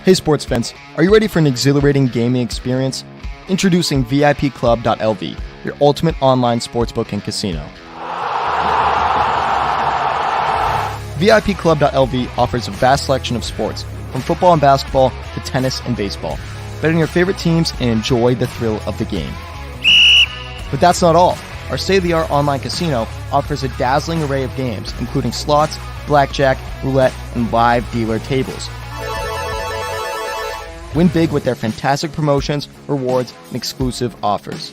Hey sports fans, are you ready for an exhilarating gaming experience? Introducing VIPclub.lv, your ultimate online sportsbook and casino. VIPclub.lv offers a vast selection of sports, from football and basketball to tennis and baseball. Bet on your favorite teams and enjoy the thrill of the game. But that's not all. Our state-of-the-art online casino offers a dazzling array of games, including slots, blackjack, roulette, and live dealer tables. Win big with their fantastic promotions, rewards, and exclusive offers.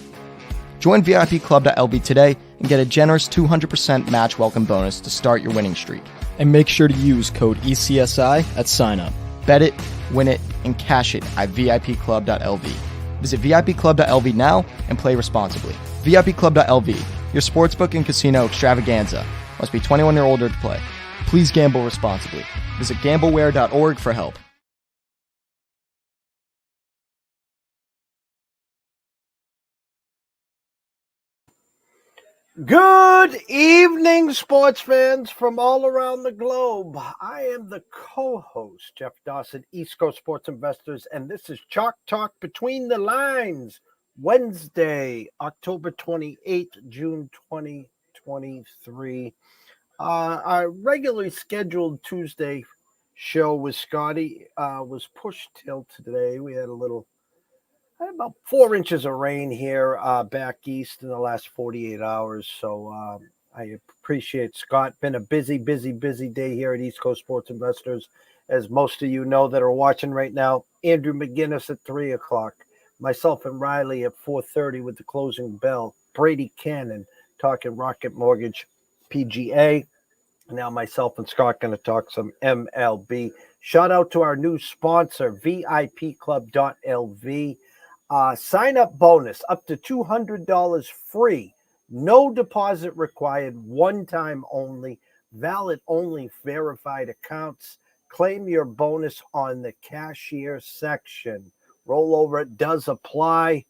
Join VIPclub.lv today and get a generous 200% match welcome bonus to start your winning streak. And make sure to use code ECSI at sign-up. Bet it, win it, and cash it at VIPclub.lv. Visit VIPclub.lv now and play responsibly. VIPclub.lv, your sportsbook and casino extravaganza. Must be 21 or older to play. Please gamble responsibly. Visit gambleware.org for help. Good evening, sports fans from all around the globe. I am the co-host, Jeff Dawson, East Coast Sports Investors, and this is Chalk Talk Between the Lines, Wednesday, October 28th, June 2023. Our regularly scheduled Tuesday show with Scotty was pushed till today. We had about 4 inches of rain here back east in the last 48 hours. So I appreciate Scott. Been a busy day here at East Coast Sports Investors. As most of you know that are watching right now, Andrew McGinnis at 3 o'clock. Myself and Riley at 4:30 with the closing bell. Brady Cannon talking Rocket Mortgage PGA. Now myself and Scott going to talk some MLB. Shout out to our new sponsor, VIPclub.lv. Sign up bonus up to $200 free. No deposit required. One time only. Valid only verified accounts. Claim your bonus on the cashier section. Rollover does apply.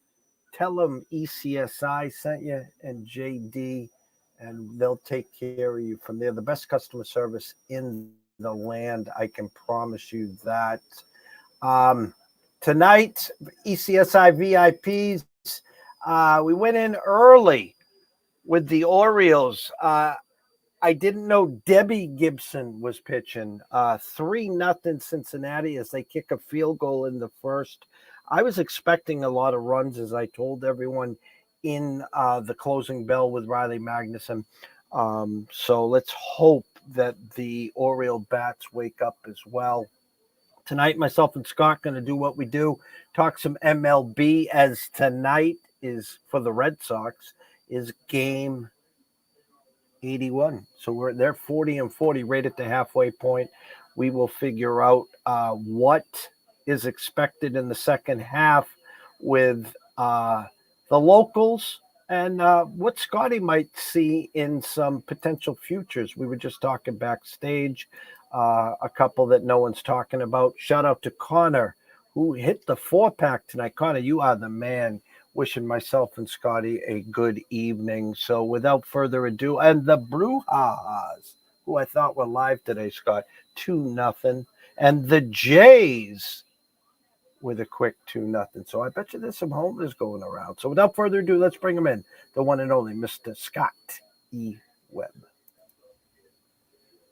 Tell them ECSI sent you and JD, and they'll take care of you from there. The best customer service in the land. I can promise you that. Tonight, ECSI VIPs, we went in early with the Orioles. I didn't know Debbie Gibson was pitching. 3-0 Cincinnati as they kick a field goal in the first. I was expecting a lot of runs, as I told everyone in the closing bell with Riley Magnuson. So let's hope that the Oriole bats wake up as well. Tonight, myself and Scott going to do what we do, talk some MLB, as tonight is, for the Red Sox, is game 81. So they're 40-40, right at the halfway point. We will figure out what is expected in the second half with the locals and what Scotty might see in some potential futures. We were just talking backstage. A couple that no one's talking about. Shout out to Connor, who hit the 4-pack tonight. Connor, you are the man. Wishing myself and Scotty a good evening. So without further ado, and the Brujas, who I thought were live today, Scott, 2-0. And the Jays with a quick 2-0. So I bet you there's some homers going around. So without further ado, let's bring him in. The one and only Mr. Scott E. Webb.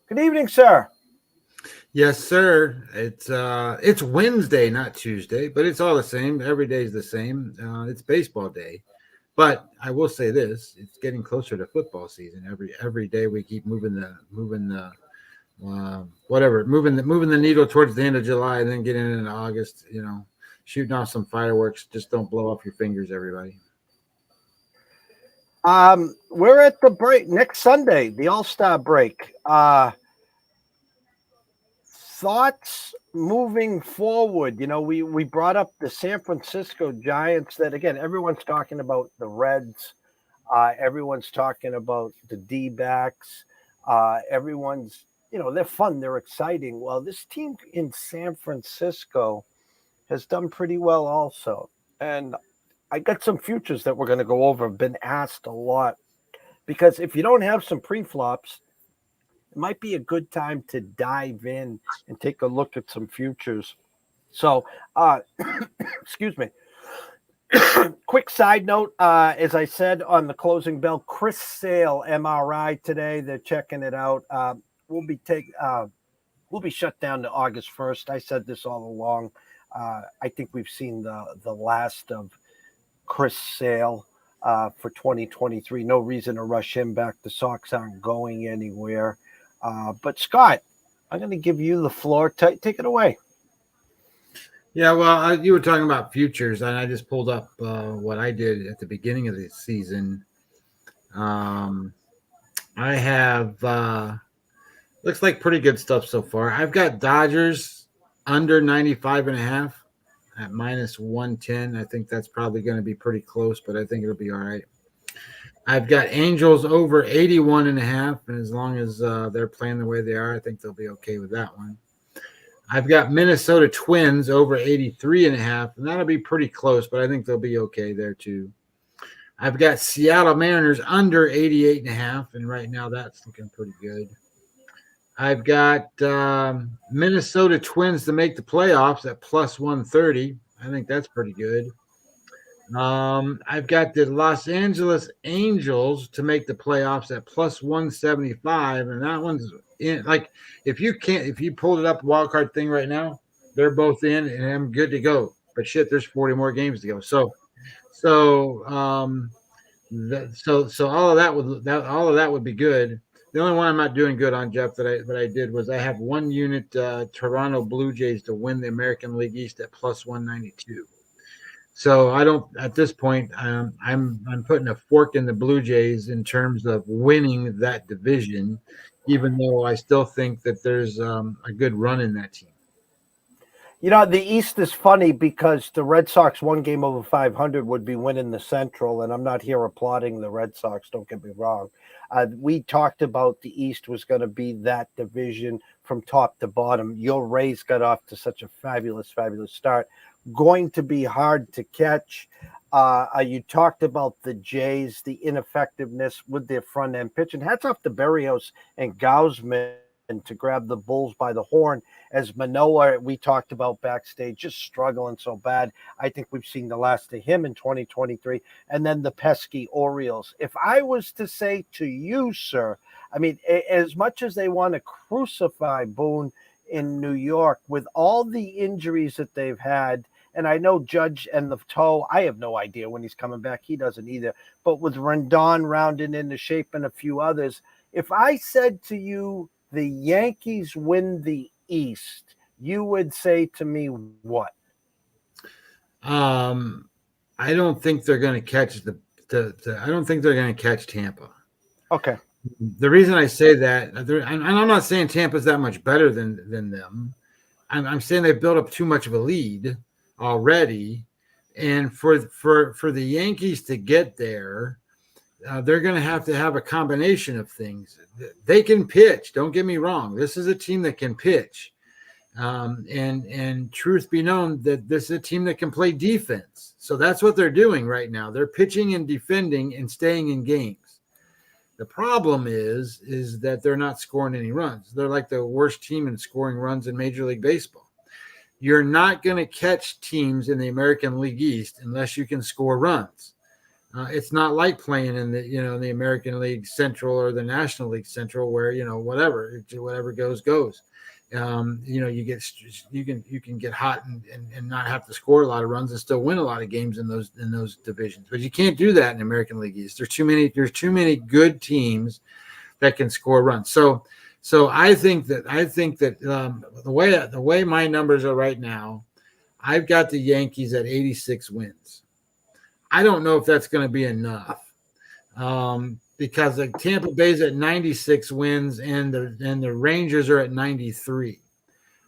Good evening, sir. Yes, sir. It's Wednesday, not Tuesday, but it's all the same. Every day is the same. It's baseball day, but I will say this: it's getting closer to football season. Every day we keep moving the needle towards the end of July, and then getting into August. You know, shooting off some fireworks. Just don't blow off your fingers, everybody. We're at the break next Sunday, the All-Star break. Thoughts moving forward. You know, we brought up the San Francisco Giants that, again, everyone's talking about the Reds. Everyone's talking about the D-backs. Everyone's, they're fun. They're exciting. Well, this team in San Francisco has done pretty well also. And I got some futures that we're going to go over. I've been asked a lot because if you don't have some pre-flops, it might be a good time to dive in and take a look at some futures. So, excuse me. Quick side note, as I said on the closing bell, Chris Sale MRI today. They're checking it out. We'll be we'll be shut down to August 1st. I said this all along. I think we've seen the last of Chris Sale for 2023. No reason to rush him back. The Sox aren't going anywhere. But Scott, I'm going to give you the floor. Take it away. Yeah, well, you were talking about futures, and I just pulled up what I did at the beginning of the season. I have looks like pretty good stuff so far. I've got Dodgers under 95.5 at minus 110. I think that's probably going to be pretty close, but I think it'll be all right. I've got Angels over 81.5, and as long as they're playing the way they are, I think they'll be okay with that one. I've got Minnesota Twins over 83.5, and that'll be pretty close, but I think they'll be okay there too. I've got Seattle Mariners under 88.5, and right now that's looking pretty good. I've got Minnesota Twins to make the playoffs at plus 130. I think that's pretty good. I've got the Los Angeles Angels to make the playoffs at plus 175, and that one's in. Like if you pulled it up wild card thing right now, they're both in, and I'm good to go. But shit, there's 40 more games to go. So all of that would be good. The only one I'm not doing good on, Jeff, that I did was I have one unit Toronto Blue Jays to win the American League East at plus 192. So I don't at this point. I'm putting a fork in the Blue Jays in terms of winning that division, even though I still think that there's a good run in that team. You know, the East is funny because the Red Sox, one game over 500, would be winning the Central, and I'm not here applauding the Red Sox, don't get me wrong. We talked about the East was going to be that division from top to bottom. Your Rays got off to such a fabulous start. Going to be hard to catch. You talked about the Jays, the ineffectiveness with their front end pitch, and hats off to Berrios and Gausman to grab the Bulls by the horn, as Manoah, we talked about backstage, just struggling so bad. I think we've seen the last of him in 2023. And then the pesky Orioles. If I was to say to you, sir, I mean, as much as they want to crucify Boone in New York with all the injuries that they've had, and I know Judge and the toe, I have no idea when he's coming back. He doesn't either. But with Rendon rounding into shape and a few others, if I said to you, the Yankees win the East, you would say to me what? I don't think they're going to catch I don't think they're going to catch Tampa. Okay. The reason I say that, and I'm not saying Tampa's that much better than them. I'm saying they've built up too much of a lead already, and for the Yankees to get there, they're going to have a combination of things. They can pitch. Don't get me wrong. This is a team that can pitch. And truth be known, that this is a team that can play defense. So that's what they're doing right now. They're pitching and defending and staying in games. The problem is that they're not scoring any runs. They're like the worst team in scoring runs in Major League Baseball. You're not going to catch teams in the American League East unless you can score runs. It's not like playing in the American League Central or the National League Central, where whatever goes. You can get hot and not have to score a lot of runs and still win a lot of games in those divisions. But you can't do that in American League East. There's too many good teams that can score runs. So I think that the way my numbers are right now, I've got the Yankees at 86 wins. I don't know if that's going to be enough, because like Tampa Bay's at 96 wins and the Rangers are at 93.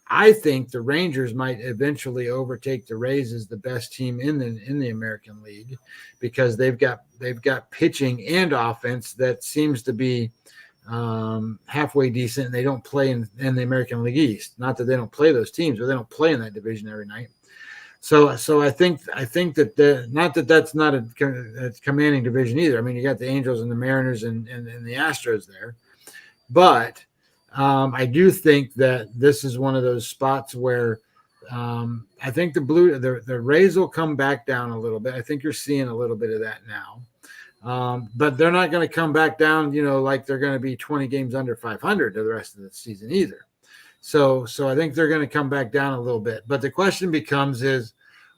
I think the Rangers might eventually overtake the Rays as the best team in the American League, because they've got pitching and offense that seems to be halfway decent, and they don't play in the American League East. Not that they don't play those teams, but they don't play in that division every night. So I think that not that that's not a commanding division either. I mean, you got the Angels and the Mariners and the Astros there, but I do think that this is one of those spots where I think the Rays will come back down a little bit. I think you're seeing a little bit of that now. But they're not going to come back down, like they're going to be 20 games under 500 the rest of the season either. So I think they're going to come back down a little bit. But the question becomes is,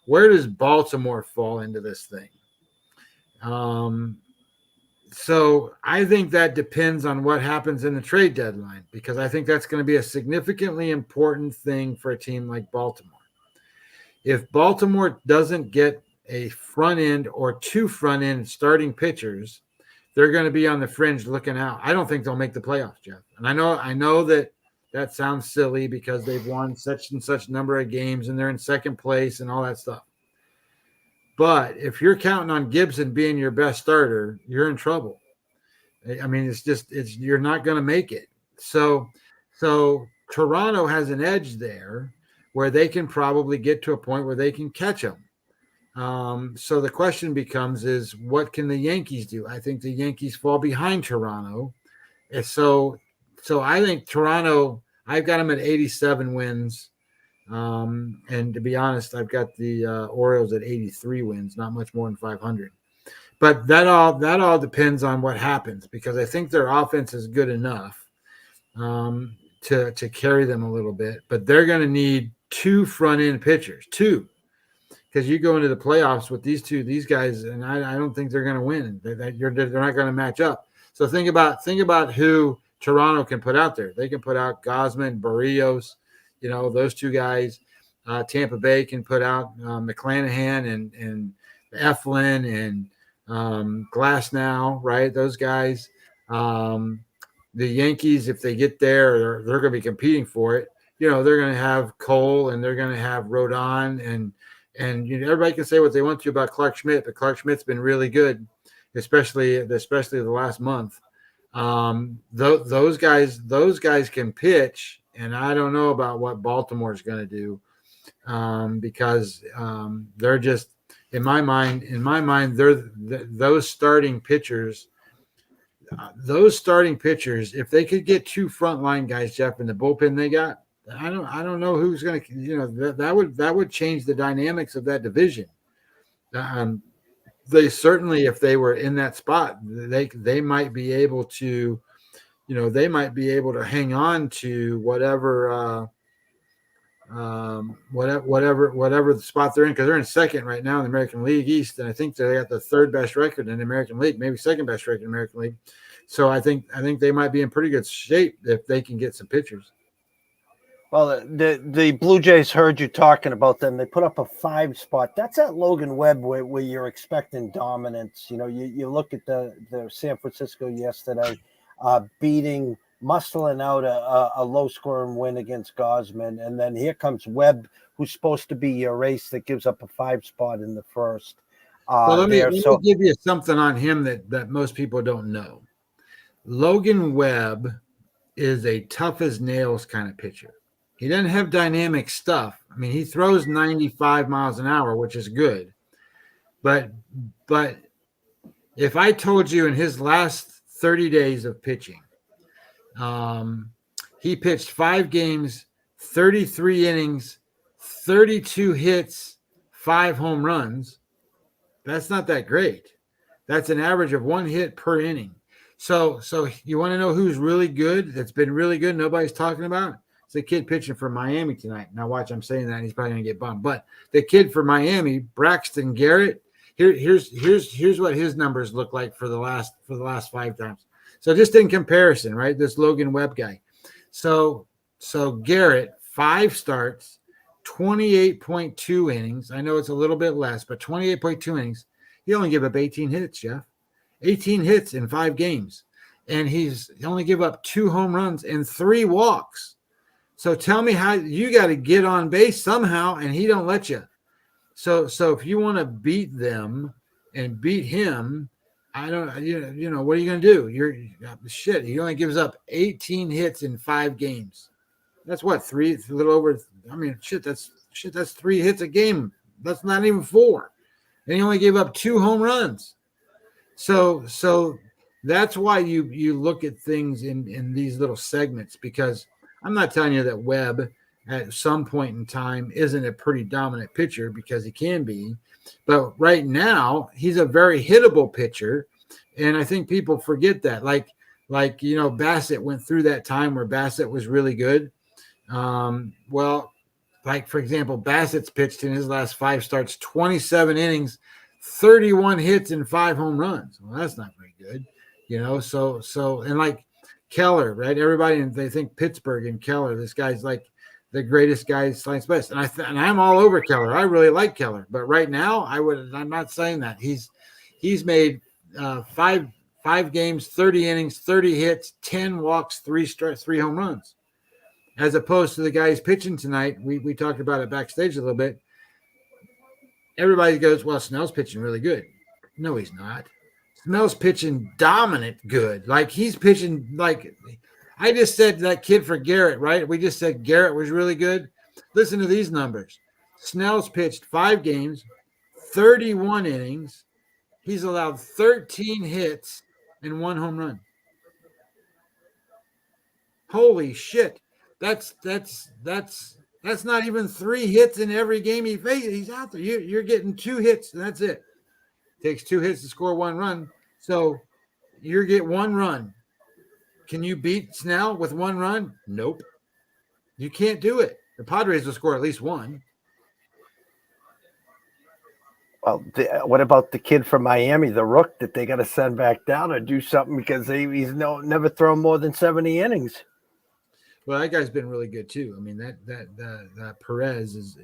where does Baltimore fall into this thing? So I think that depends on what happens in the trade deadline, because I think that's going to be a significantly important thing for a team like Baltimore. If Baltimore doesn't get a front end or two front end starting pitchers, they're going to be on the fringe looking out. I don't think they'll make the playoffs, Jeff. And I know that sounds silly because they've won such and such number of games and they're in second place and all that stuff. But if you're counting on Gibson being your best starter, you're in trouble. I mean, you're not going to make it. So Toronto has an edge there where they can probably get to a point where they can catch them. So the question becomes is, what can the Yankees do? I think the Yankees fall behind Toronto. And so I think Toronto, I've got them at 87 wins. And to be honest, I've got the Orioles at 83 wins, not much more than 500. But that all depends on what happens, because I think their offense is good enough to carry them a little bit. But they're going to need two front end pitchers, because you go into the playoffs with these guys, and I don't think they're going to win. They're not going to match up. So think about who Toronto can put out there. They can put out Gausman, Barrios, those two guys. Tampa Bay can put out McClanahan and Eflin and Glasnow, right? Those guys. The Yankees, if they get there, they're going to be competing for it. They're going to have Cole and they're going to have Rodon and everybody can say what they want to about Clark Schmidt, but Clark Schmidt's been really good, especially the last month. Those guys can pitch, and I don't know about what Baltimore's going to do because they're just in my mind they're those starting pitchers. If they could get two frontline guys, Jeff, in the bullpen they got, I don't know who's going to, that would change the dynamics of that division. They certainly, if they were in that spot, they might be able to, hang on to whatever the spot they're in, because they're in second right now in the American League East, and I think they got the third best record in the American League, maybe second best record in the American League. So I think they might be in pretty good shape if they can get some pitchers. Well, the Blue Jays heard you talking about them. They put up a 5 spot. That's at Logan Webb where you're expecting dominance. You look at the San Francisco yesterday, muscling out a low-scoring win against Gausman. And then here comes Webb, who's supposed to be your ace that gives up a 5 spot in the first. Let me give you something on him that most people don't know. Logan Webb is a tough-as-nails kind of pitcher. He doesn't have dynamic stuff. I mean, he throws 95 miles an hour, which is good. But if I told you in his last 30 days of pitching, he pitched 5 games, 33 innings, 32 hits, 5 home runs, that's not that great. That's an average of 1 hit per inning. So you want to know who's really good? That's been really good. Nobody's talking about. It's the kid pitching for Miami tonight. Now watch, I'm saying that and he's probably going to get bummed. But the kid for Miami, Braxton Garrett. Here's what his numbers look like for the last 5 times. So just in comparison, right? This Logan Webb guy. So Garrett, 5 starts, 28.2 innings. I know it's a little bit less, but 28.2 innings. He only gave up 18 hits, Jeff. 18 hits in 5 games. And he only gave up 2 home runs and 3 walks. So tell me how you got to get on base somehow, and he don't let you. So if you want to beat them and beat him, I don't, what are you going to do? He only gives up 18 hits in 5 games. That's what, 3, a little over. I mean, that's 3 hits a game. That's not even 4. And he only gave up 2 home runs. So that's why you look at things in these little segments, because I'm not telling you that Webb at some point in time isn't a pretty dominant pitcher, because he can be. But right now, he's a very hittable pitcher. And I think people forget that. Bassett went through that time where Bassett was really good. For example, Bassett's pitched in his last 5 starts, 27 innings, 31 hits, and 5 home runs. Well, that's not very good, and like Keller, right? Everybody, they think Pittsburgh and Keller, this guy's like the greatest guy science best. And I'm all over Keller. I really like Keller, but right now I'm not saying that. He's made 5 games, 30 innings, 30 hits, 10 walks, 3 home runs. As opposed to the guy who's pitching tonight, we talked about it backstage a little bit. Everybody goes, well, Snell's pitching really good. No, he's not. Snell's pitching dominant good. Like, he's pitching like I just said that kid for Garrett, right? We just said Garrett was really good. Listen to these numbers. Snell's pitched 5 games, 31 innings. He's allowed 13 hits and 1 home run. Holy shit. That's not even 3 hits in every game he's out there. You're getting 2 hits, and that's it. Takes 2 hits to score 1 run. So you get 1 run. Can you beat Snell with 1 run? Nope. You can't do it. The Padres will score at least 1. Well, what about the kid from Miami, the Rook, that they got to send back down or do something because he's never thrown more than 70 innings? Well, that guy's been really good too. I mean, that Perez is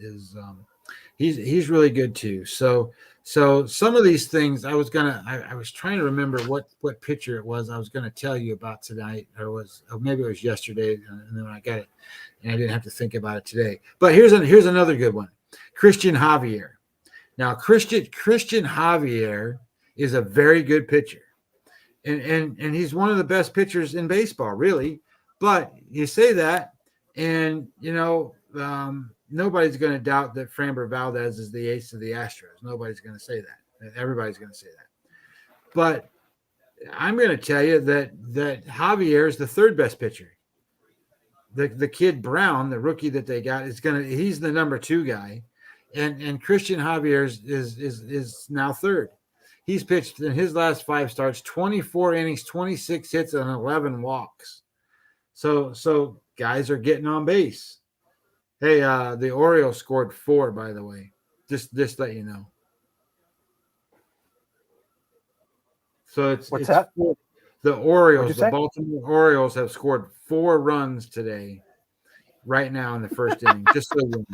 he's really good too. So some of these things I was trying to remember what pitcher it was I was gonna tell you about tonight, or maybe it was yesterday, and then I got it, and I didn't have to think about it today. But here's another good one, Christian Javier. Now, Christian Javier is a very good pitcher, and he's one of the best pitchers in baseball, really. But you say that, and nobody's going to doubt that Framber Valdez is the ace of the Astros. Nobody's going to say that. Everybody's going to say that. But I'm going to tell you that Javier is the 3rd best pitcher. The kid Brown, the rookie that they got, he's the number 2 guy, and Christian Javier is now 3rd. He's pitched in his last 5 starts, 24 innings, 26 hits, and 11 walks. So guys are getting on base. Hey, the Orioles scored 4, by the way. Just let you know. So What's that? The Orioles, the Baltimore Orioles, have scored 4 runs today, right now in the first inning. Just so you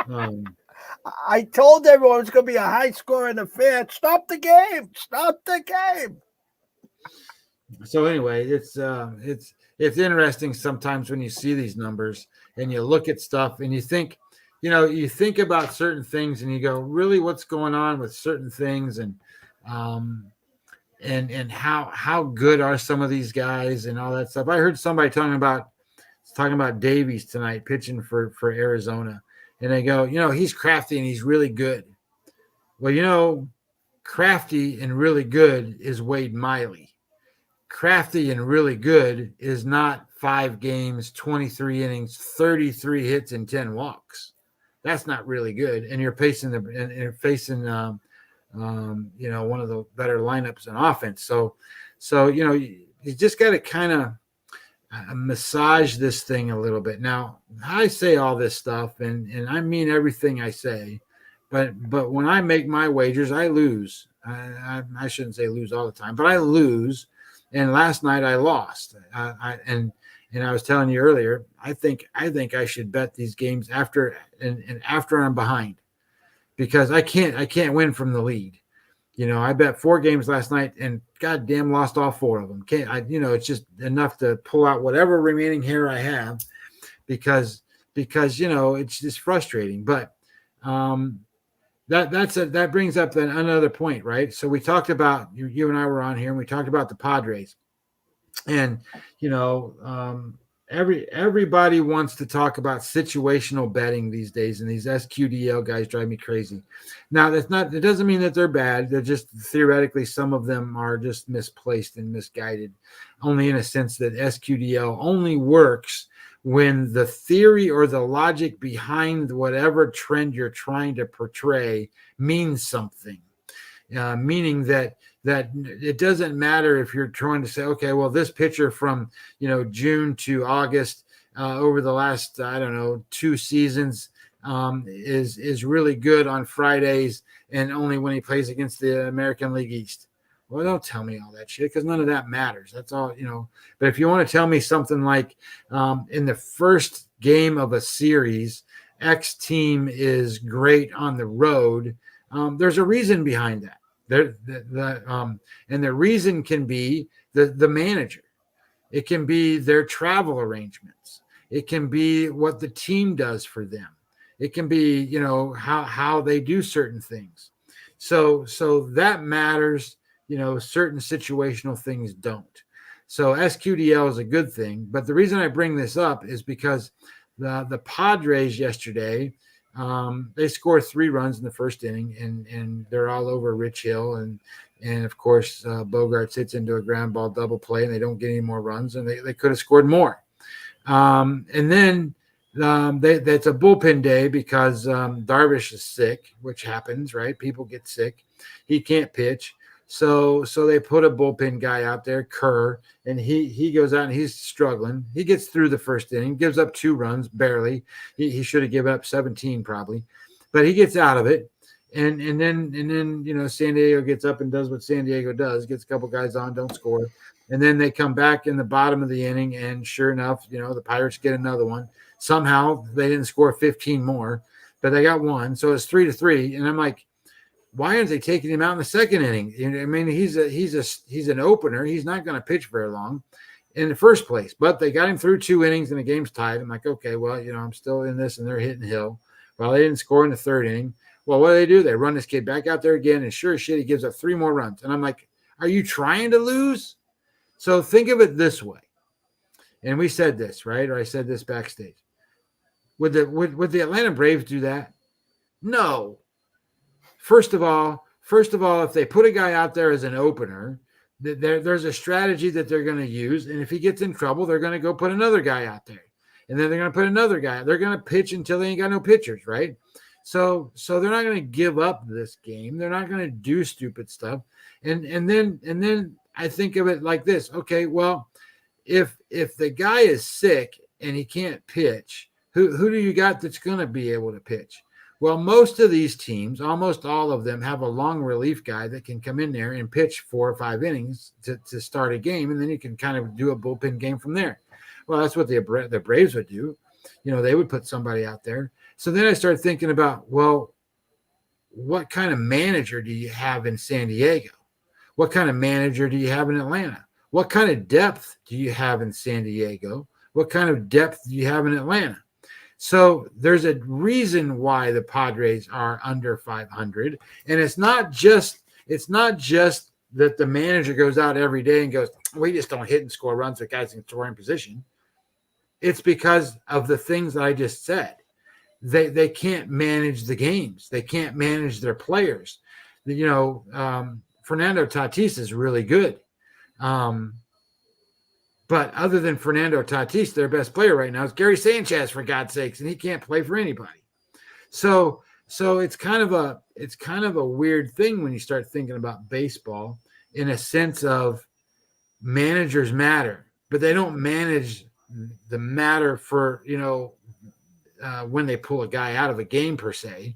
know. I told everyone it's going to be a high-scoring affair. Stop the game! Stop the game! So anyway, it's interesting sometimes when you see these numbers and you look at stuff and you think about certain things and you go, really, what's going on with certain things, and how good are some of these guys and all that stuff. I heard somebody talking about Davies tonight pitching for Arizona, and they go, he's crafty and he's really good. Well, crafty and really good is Wade Miley. Crafty and really good is not 5 games, 23 innings, 33 hits, and 10 walks. That's not really good. And you're facing one of the better lineups in offense. So you just got to kind of massage this thing a little bit. Now, I say all this stuff, and I mean everything I say, but when I make my wagers, I lose. I shouldn't say lose all the time, but I lose. And last night I lost. And I was telling you earlier, I think I should bet these games after I'm behind, because I can't win from the lead. I bet 4 games last night and goddamn lost all 4 of them. It's just enough to pull out whatever remaining hair I have, because it's just frustrating. But that brings up then another point, right? So we talked about you and I were on here, and we talked about the Padres, and everybody wants to talk about situational betting these days, and these SQDL guys drive me crazy. Now, it doesn't mean that they're bad. They're just theoretically, some of them are just misplaced and misguided, only in a sense that SQDL only works when the theory or the logic behind whatever trend you're trying to portray means something. Meaning that it doesn't matter if you're trying to say, okay, well, this pitcher from June to August over the last 2 seasons is really good on Fridays and only when he plays against the American League East. Well, don't tell me all that shit because none of that matters. That's all, But if you want to tell me something like in the first game of a series, X team is great on the road, there's a reason behind that. And the reason can be the manager. It can be their travel arrangements. It can be what the team does for them. It can be, how they do certain things. So that matters. Certain situational things don't. So SQDL is a good thing. But the reason I bring this up is because the Padres yesterday, they scored 3 runs in the first inning, and they're all over Rich Hill. And of course, Bogarts hits into a ground ball double play, and they don't get any more runs, and they could have scored more. And then that's a bullpen day because Darvish is sick, which happens, right? People get sick. He can't pitch. So they put a bullpen guy out there, Kerr, and he goes out and he's struggling. He gets through the first inning, gives up 2 runs, barely. He should have given up 17 probably, but he gets out of it. And then San Diego gets up and does what San Diego does, gets a couple guys on, don't score. And then they come back in the bottom of the inning, and sure enough, the Pirates get another one. Somehow they didn't score 15 more, but they got one. So it's 3-3. And I'm like, why aren't they taking him out in the second inning? I mean, he's an opener. He's not going to pitch very long in the first place. But they got him through 2 innings and the game's tied. I'm like, okay, well, I'm still in this, and they're hitting Hill. Well, they didn't score in the 3rd inning. Well, what do? They run this kid back out there again, and sure as shit, he gives up 3 more runs. And I'm like, are you trying to lose? So think of it this way. And we said this, right? Or I said this backstage. Would the Atlanta Braves do that? No. First of all, if they put a guy out there as an opener, there's a strategy that they're going to use. And if he gets in trouble, they're going to go put another guy out there. And then they're going to put another guy. They're going to pitch until they ain't got no pitchers, right? So they're not going to give up this game. They're not going to do stupid stuff. And then I think of it like this. Okay, well, if the guy is sick and he can't pitch, who do you got that's going to be able to pitch? Well, most of these teams, almost all of them, have a long relief guy that can come in there and pitch 4 or 5 innings to start a game, and then you can kind of do a bullpen game from there. Well, that's what the Braves would do. They would put somebody out there. So then I started thinking about, well, what kind of manager do you have in San Diego? What kind of manager do you have in Atlanta? What kind of depth do you have in San Diego? What kind of depth do you have in Atlanta? So there's a reason why the Padres are under 500. And it's not just that the manager goes out every day and goes, we just don't hit and score runs with guys in scoring position. It's because of the things that I just said. They can't manage the games. They can't manage their players. Fernando Tatis is really good. But other than Fernando Tatis, their best player right now is Gary Sanchez, for God's sakes, and he can't play for anybody. So it's kind of a weird thing when you start thinking about baseball in a sense of managers matter, but they don't manage the matter for when they pull a guy out of a game per se.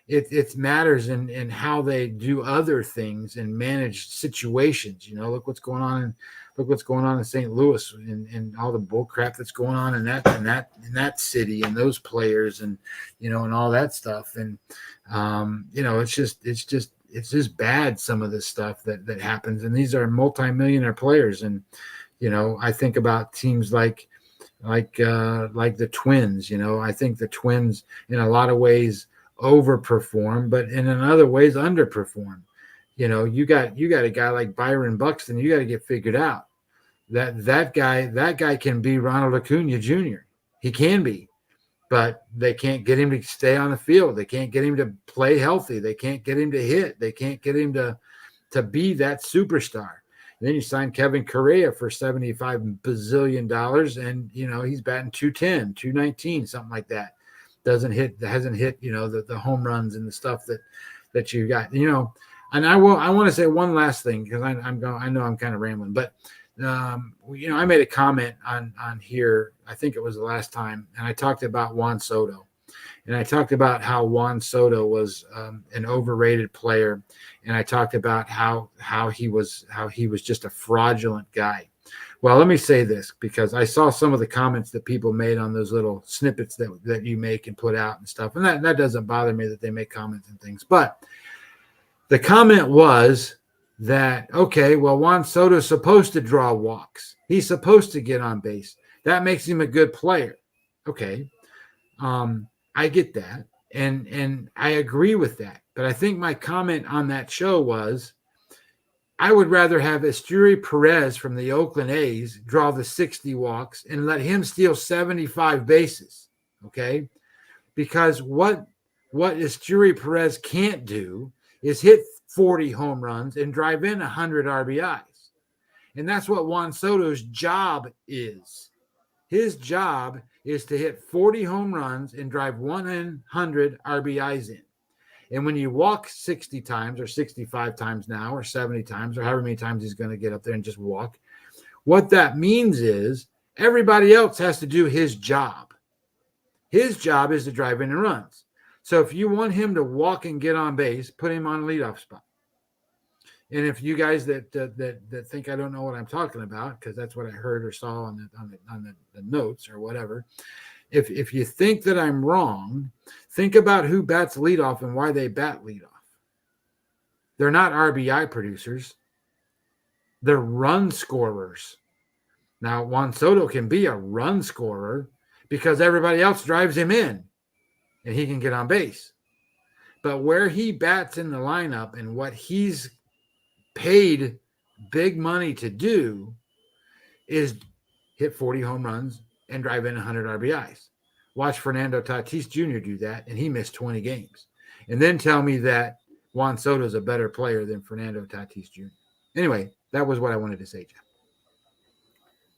It matters in how they do other things and manage situations. Look what's going on in St. Louis and all the bull crap that's going on in that city and those players and and all that stuff. And it's just bad, some of this stuff that happens. And these are multimillionaire players. And I think about teams like the Twins. I think the Twins in a lot of ways overperform, but in other ways underperform. You got a guy like Byron Buxton. You got to get figured out. That guy can be Ronald Acuna Jr. He can be, but they can't get him to stay on the field. They can't get him to play healthy. They can't get him to hit. They can't get him to be that superstar. Then you sign Kevin Correa for $75 bazillion, and he's batting 210, 219, something like that. Hasn't hit the home runs and the stuff that you got. And I want to say one last thing, because I know I'm kind of rambling, but I made a comment on here, I think it was the last time, and I talked about Juan Soto. And I talked about how Juan Soto was an overrated player, and I talked about how he was just a fraudulent guy. Well, let me say this, because I saw some of the comments that people made on those little snippets that you make and put out and stuff, and that doesn't bother me that they make comments and things. But the comment was that, okay, well, Juan Soto's supposed to draw walks. He's supposed to get on base. That makes him a good player. Okay. I get that, and I agree with that. But I think my comment on that show was, I would rather have Esteury Perez from the Oakland A's draw the 60 walks and let him steal 75 bases, okay? Because what Esteury Perez can't do is hit 40 home runs and drive in 100 RBIs. And that's what Juan Soto's job is. His job is to hit 40 home runs and drive 100 RBIs in. And when you walk 60 times or 65 times now or 70 times or however many times he's going to get up there and just walk, what that means is everybody else has to do his job. His job is to drive in the runs. So if you want him to walk and get on base, put him on leadoff spot. And if you guys that think I don't know what I'm talking about, because that's what I heard or saw on the notes or whatever, if you think that I'm wrong, think about who bats leadoff and why they bat leadoff. They're not RBI producers. They're run scorers. Now, Juan Soto can be a run scorer because everybody else drives him in and he can get on base. But where he bats in the lineup and what he's paid big money to do is hit 40 home runs and drive in 100 RBIs. Watch Fernando Tatis Jr. do that, and he missed 20 games. And then tell me that Juan Soto is a better player than Fernando Tatis Jr. Anyway, that was what I wanted to say, Jeff.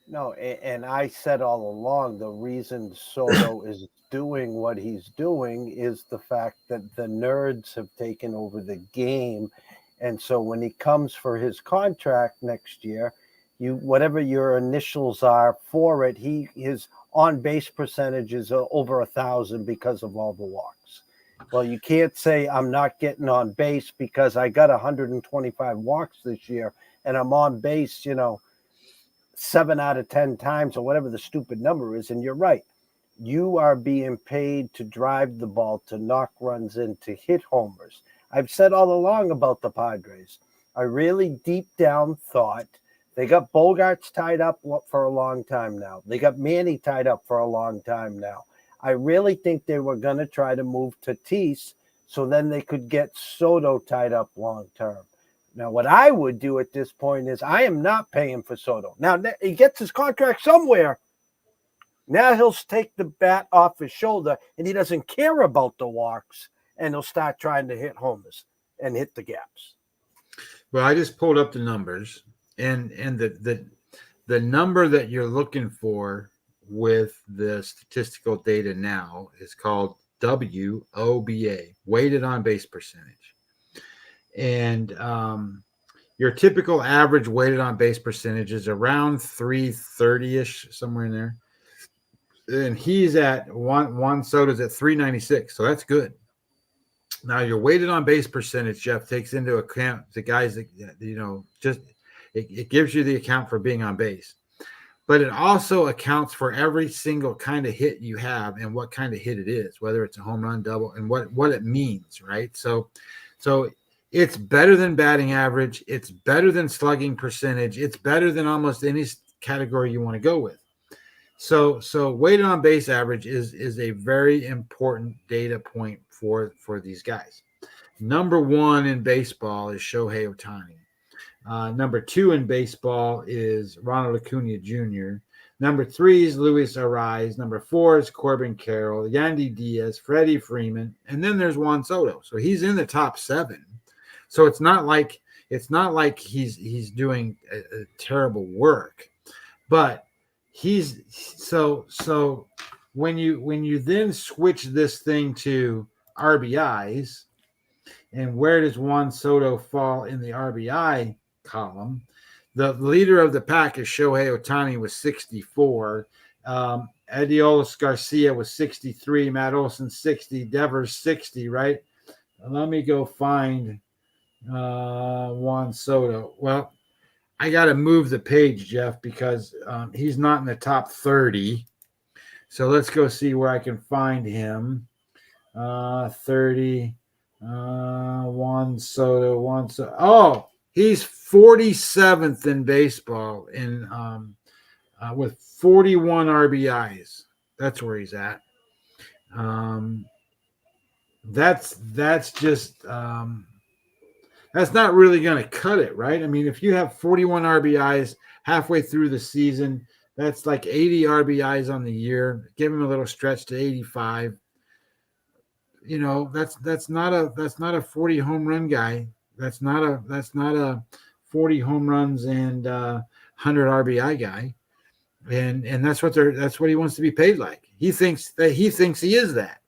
No, and I said all along, the reason Soto is doing what he's doing is the fact that the nerds have taken over the game. And so when he comes for his contract next year, whatever your initials are for it, his on-base percentage is over 1,000 because of all the walks. Well, you can't say I'm not getting on base because I got 125 walks this year and I'm on base, 7 out of 10 times or whatever the stupid number is. And you're right. You are being paid to drive the ball, to knock runs in, to hit homers. I've said all along about the Padres. I really deep down thought they got Bogarts tied up for a long time now. They got Manny tied up for a long time now. I really think they were going to try to move Tatis so then they could get Soto tied up long term. Now, what I would do at this point is I am not paying for Soto. Now, he gets his contract somewhere. Now he'll take the bat off his shoulder and he doesn't care about the walks. And he'll start trying to hit homers and hit the gaps. Well, I just pulled up the numbers, and the number that you're looking for with the statistical data now is called WOBA, weighted on base percentage. And your typical average weighted on base percentage is around 330-ish, somewhere in there. And he's at Juan Soto's at 396, so that's good. Now, your weighted on base percentage, Jeff, takes into account the guys that, it gives you the account for being on base. But it also accounts for every single kind of hit you have and what kind of hit it is, whether it's a home run, double, and what it means, right? So it's better than batting average. It's better than slugging percentage. It's better than almost any category you want to go with. So weighted on base average is a very important data point for these guys. Number 1 in baseball is Shohei Ohtani. Number 2 in baseball is Ronald Acuna Jr. Number 3 is Luis Ariz. Number 4 is Corbin Carroll, Yandy Diaz, Freddie Freeman, and then there's Juan Soto. So he's in the top 7. So it's not like It's not like he's doing a terrible work, but he's so when you then switch this thing to RBIs, and where does Juan Soto fall in the RBI column? The leader of the pack is Shohei Ohtani with 64. Adeolos Garcia was 63. Matt Olson 60. Devers 60. Right. Let me go find Juan Soto. Well, I got to move the page, Jeff, because he's not in the top 30. So let's go see where I can find him. 30. Juan Soto. Oh, he's 47th in baseball with 41 RBIs. That's where he's at. That's just that's not really going to cut it, right? I mean, if you have 41 RBIs halfway through the season, that's like 80 RBIs on the year. Give him a little stretch to 85. That's not a 40 home run guy. That's not a 40 home runs and 100 RBI guy. And that's what he wants to be paid like. He thinks he is that.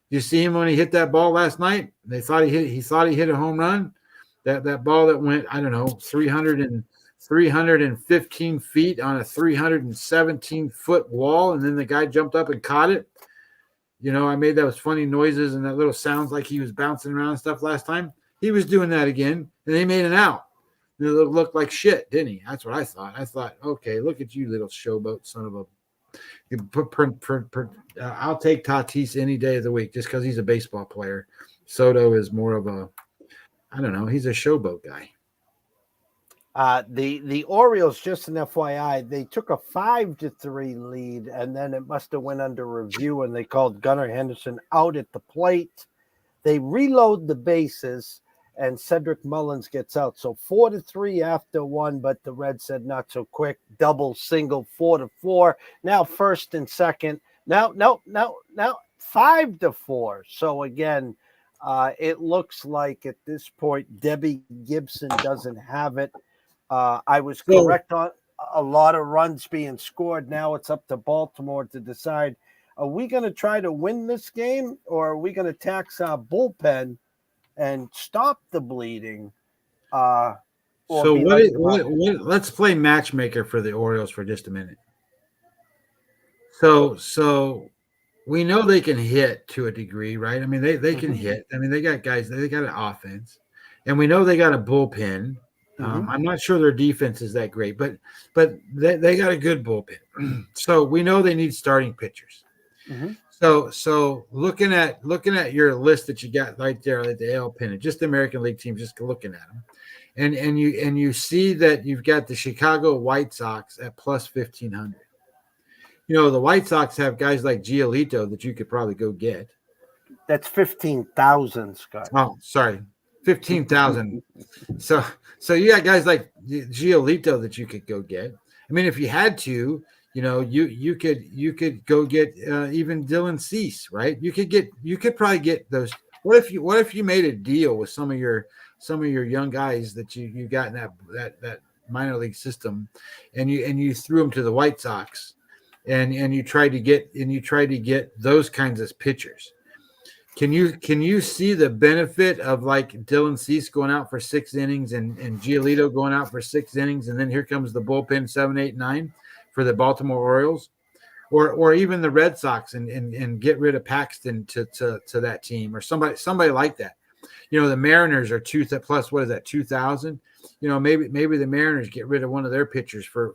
You see him when he hit that ball last night? He thought he hit a home run. That ball that went, I don't know, 315 feet on a 317-foot wall, and then the guy jumped up and caught it. I made those funny noises and that little sounds like he was bouncing around and stuff last time. He was doing that again, and they made an out. It looked like shit, didn't he? That's what I thought. I thought, okay, look at you, little showboat son of a. I'll take Tatis any day of the week just because he's a baseball player. Soto is more of a, I don't know, he's a showboat guy. The Orioles, just an FYI, they took a 5-3 lead, and then it must have went under review, and they called Gunnar Henderson out at the plate. They reload the bases, and Cedric Mullins gets out. So 4-3 after one, but the Reds said not so quick. Double, single, 4-4. Now first and second. Now 5-4. So again, it looks like at this point Debbie Gibson doesn't have it. I was correct on a lot of runs being scored. Now it's up to Baltimore to decide, are we going to try to win this game, or are we going to tax our bullpen and stop the bleeding? So let's play matchmaker for the Orioles for just a minute. So we know they can hit to a degree, right? I mean, they can hit. I mean, they got guys, they got an offense, and we know they got a bullpen. I'm not sure their defense is that great, but they got a good bullpen. So we know they need starting pitchers. So looking at your list that you got right there at the AL pennant, just the American League teams, just looking at them, and you see that you've got the Chicago White Sox at plus 1,500. The White Sox have guys like Giolito that you could probably go get. That's 15,000, Scott. Oh, sorry. 15,000. So you got guys like Giolito that you could go get. I mean, if you had to, you could go get even Dylan Cease, right? You could probably get those. What if you made a deal with some of your young guys that you got in that minor league system, and you threw them to the White Sox, and you tried to get those kinds of pitchers. Can you see the benefit of like Dylan Cease going out for 6 innings and Giolito going out for 6 innings, and then here comes the bullpen 7, 8, 9 for the Baltimore Orioles, or even the Red Sox and get rid of Paxton to that team, or somebody like that. The Mariners are plus what is that, 2,000? Maybe the Mariners get rid of one of their pitchers for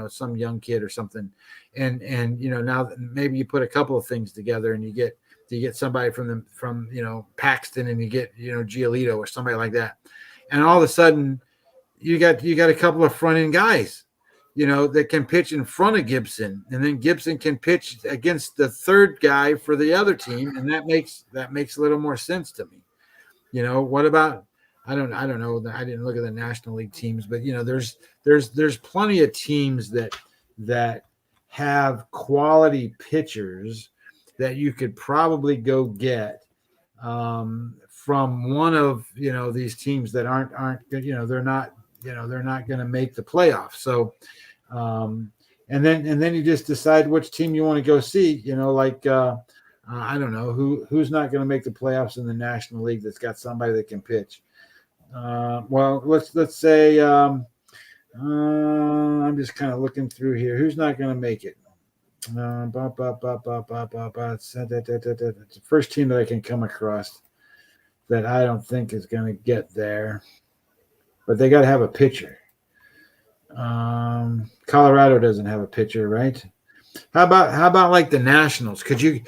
some young kid or something, and now maybe you put a couple of things together and you get somebody from Paxton, and you get Giolito or somebody like that, and all of a sudden you got a couple of front end guys that can pitch in front of Gibson, and then Gibson can pitch against the third guy for the other team, and that makes a little more sense to me. What about, I don't know, I didn't look at the National League teams, but there's plenty of teams that have quality pitchers that you could probably go get from one of these teams that aren't they're not going to make the playoffs. So and then you just decide which team you want to go see. I don't know who's not going to make the playoffs in the National League that's got somebody that can pitch. Well, let's say I'm just kind of looking through here. Who's not going to make it? It's the first team that I can come across that I don't think is going to get there, but they got to have a pitcher. Colorado doesn't have a pitcher, right? How about like the Nationals? Could you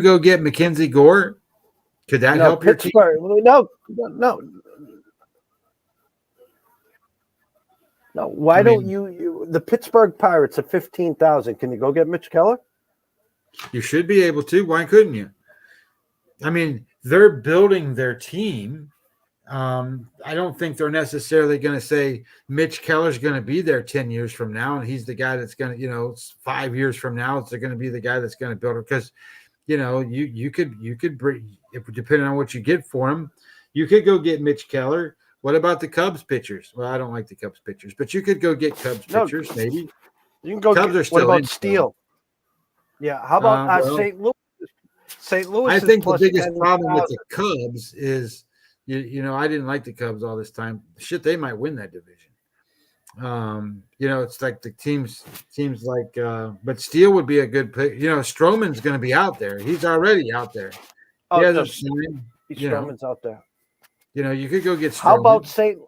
go get Mackenzie Gore? Could that help Pittsburgh? your team? No. Why don't you? The Pittsburgh Pirates at 15,000. Can you go get Mitch Keller? You should be able to. Why couldn't you? I mean, they're building their team. I don't think they're necessarily going to say Mitch Keller's going to be there 10 years from now, and he's the guy that's going to, 5 years from now, it's going to be the guy that's going to build it. Because, you could bring, if depending on what you get for him, you could go get Mitch Keller. What about the Cubs pitchers? Well, I don't like the Cubs pitchers, but you could go get Cubs pitchers, maybe. You can go. Cubs are still what about Steele? Yeah. How about St. Louis? St. Louis. I think the biggest 10, problem with the Cubs is, I didn't like the Cubs all this time. Shit, they might win that division. It's like the teams like, but Steele would be a good pick. Stroman's going to be out there. He's already out there. Oh, He no, hasn't signed, Stroman's out there. You could go get Stroman.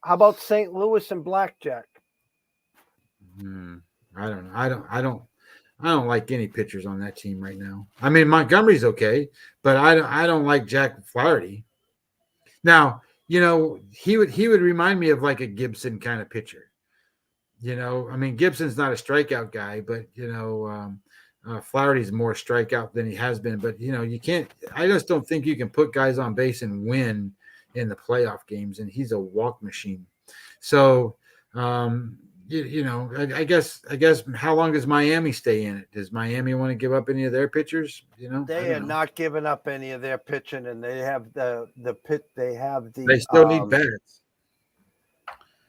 How about St. Louis and Blackjack? I don't know. I don't like any pitchers on that team right now. I mean, Montgomery's okay, but I don't like Jack Flaherty. Now, he would remind me of like a Gibson kind of pitcher. I mean, Gibson's not a strikeout guy, but Flaherty's more strikeout than he has been. But you can't. I just don't think you can put guys on base and win in the playoff games, and he's a walk machine. So, I guess how long does Miami stay in it? Does Miami want to give up any of their pitchers? They are not giving up any of their pitching, and they have the pit. They still need bats.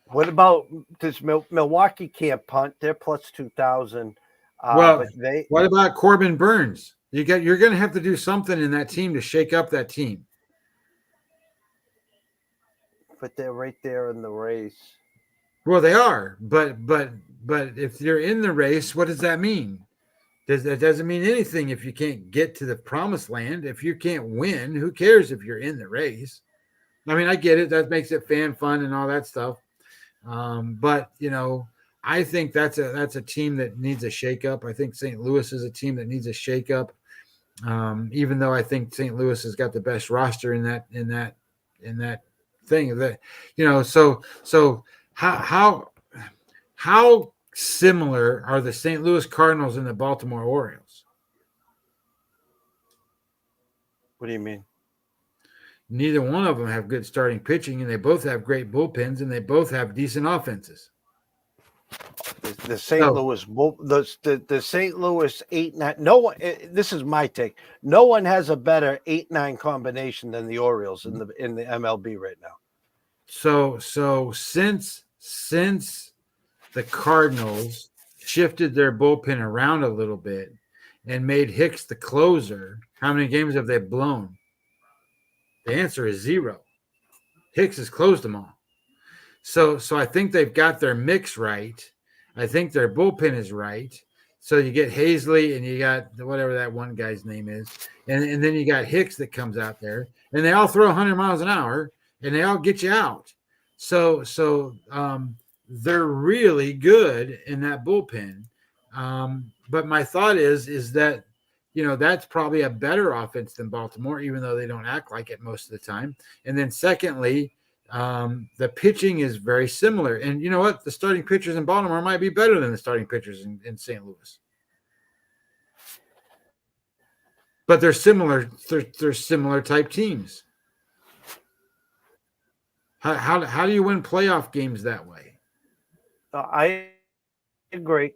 What about does Milwaukee can't punt? They're plus 2,000. What about Corbin Burns? You're going to have to do something in that team to shake up that team. But they're right there in the race. Well, they are, but if you're in the race, what does that mean? That doesn't mean anything if you can't get to the promised land. If you can't win, who cares if you're in the race? I mean, I get it. That makes it fun and all that stuff. But I think that's a team that needs a shakeup. I think St. Louis is a team that needs a shakeup. Even though I think St. Louis has got the best roster in that thing that so how similar are the St. Louis Cardinals and the Baltimore Orioles? What do you mean? Neither one of them have good starting pitching, and they both have great bullpens, and they both have decent offenses. The St. Louis, the St. Louis 8-9. No one. This is my take. No one has a better 8-9 combination than the Orioles in the MLB right now. So since the Cardinals shifted their bullpen around a little bit and made Hicks the closer, how many games have they blown? The answer is 0. Hicks has closed them all. So I think they've got their mix right. I think their bullpen is right. So you get Hazley and you got whatever that one guy's name is. And then you got Hicks that comes out there. And they all throw 100 miles an hour and they all get you out. So they're really good in that bullpen. But my thought is that, that's probably a better offense than Baltimore, even though they don't act like it most of the time. And then secondly, the pitching is very similar. And you know what? The starting pitchers in Baltimore might be better than the starting pitchers in St. Louis. But they're similar. They're similar type teams. How do you win playoff games that way? I agree.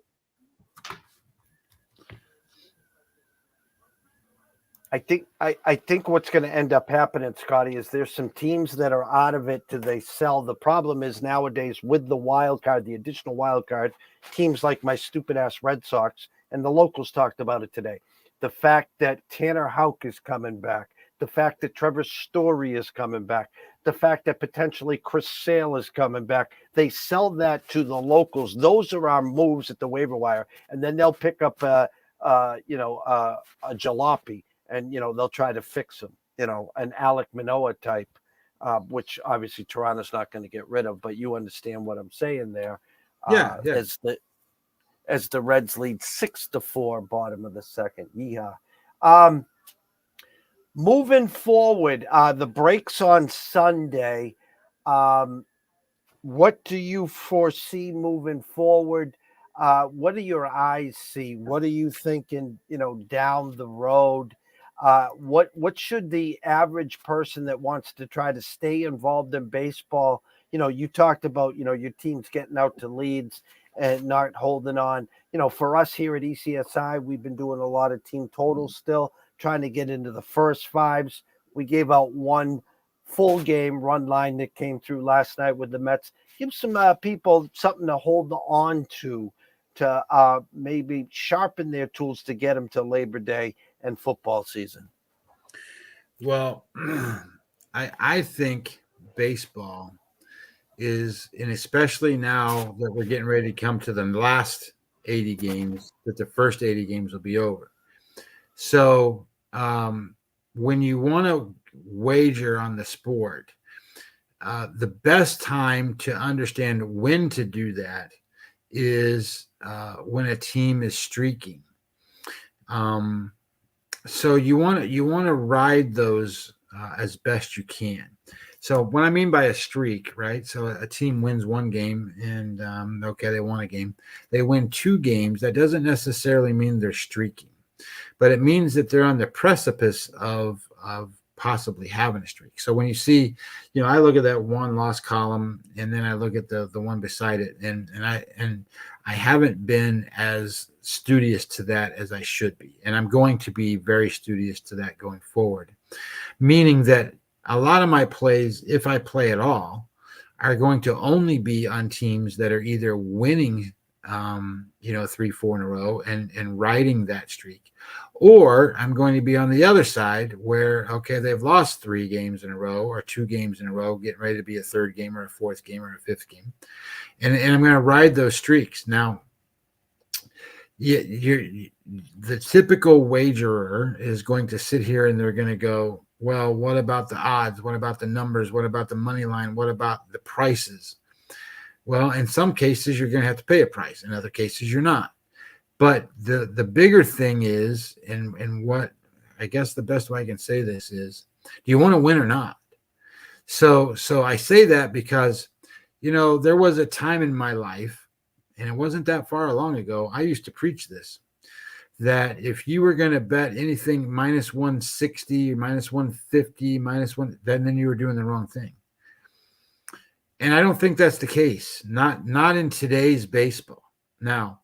I think what's going to end up happening, Scotty, is there's some teams that are out of it. Do they sell? The problem is nowadays with the wild card, the additional wild card, teams like my stupid ass Red Sox and the locals talked about it today. The fact that Tanner Houck is coming back, the fact that Trevor Story is coming back, the fact that potentially Chris Sale is coming back. They sell that to the locals. Those are our moves at the waiver wire, and then they'll pick up a jalopy, and they'll try to fix him, an Alec Manoa type, which obviously Toronto's not going to get rid of, but you understand what I'm saying there. Yeah, yeah. As the Reds lead 6-4, bottom of the second. Yeah. Moving forward, the breaks on Sunday. What do you foresee moving forward? What do your eyes see? What are you thinking, down the road? What should the average person that wants to try to stay involved in baseball? You talked about, your team's getting out to leads and not holding on. For us here at ECSI, we've been doing a lot of team totals still, trying to get into the first fives. We gave out one full game run line that came through last night with the Mets. Give some people something to hold on to maybe sharpen their tools to get them to Labor Day and football season. Well, I think baseball is, and especially now that we're getting ready to come to the last 80 games, that the first 80 games will be over. So when you want to wager on the sport, the best time to understand when to do that is when a team is streaking. So you want to ride those as best you can. So what I mean by a streak, right? So a team wins one game and okay, they won a game. They win two games. That doesn't necessarily mean they're streaking, but it means that they're on the precipice of possibly having a streak. So when you see, I look at that one loss column and then I look at the one beside it, and I haven't been as studious to that as I should be. And I'm going to be very studious to that going forward, meaning that a lot of my plays, if I play at all, are going to only be on teams that are either winning 3-4 in a row and riding that streak, or I'm going to be on the other side where, okay, they've lost 3 games in a row or 2 games in a row, getting ready to be a third game or a fourth game or a fifth game. And I'm going to ride those streaks. Now, the typical wagerer is going to sit here and they're going to go, well, what about the odds? What about the numbers? What about the money line? What about the prices? Well, in some cases, you're going to have to pay a price. In other cases, you're not. But the bigger thing is, and what I guess the best way I can say this is, do you want to win or not? So I say that because, there was a time in my life, and it wasn't that far long ago, I used to preach this, that if you were going to bet anything minus 160, minus 150, minus one, then you were doing the wrong thing. And I don't think that's the case. Not in today's baseball. Now,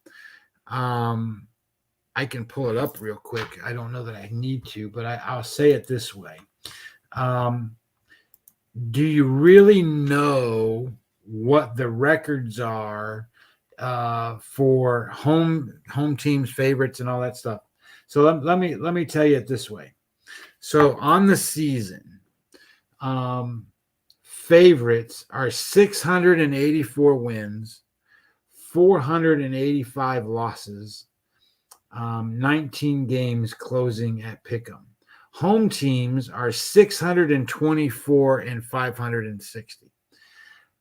I can pull it up real quick. I don't know that I need to, but I'll say it this way. Do you really know what the records are for home teams, favorites, and all that stuff? So let me tell you it this way. So on the season, favorites are 684 wins, 485 losses, 19 games closing at pick'em. Home teams are 624 and 560.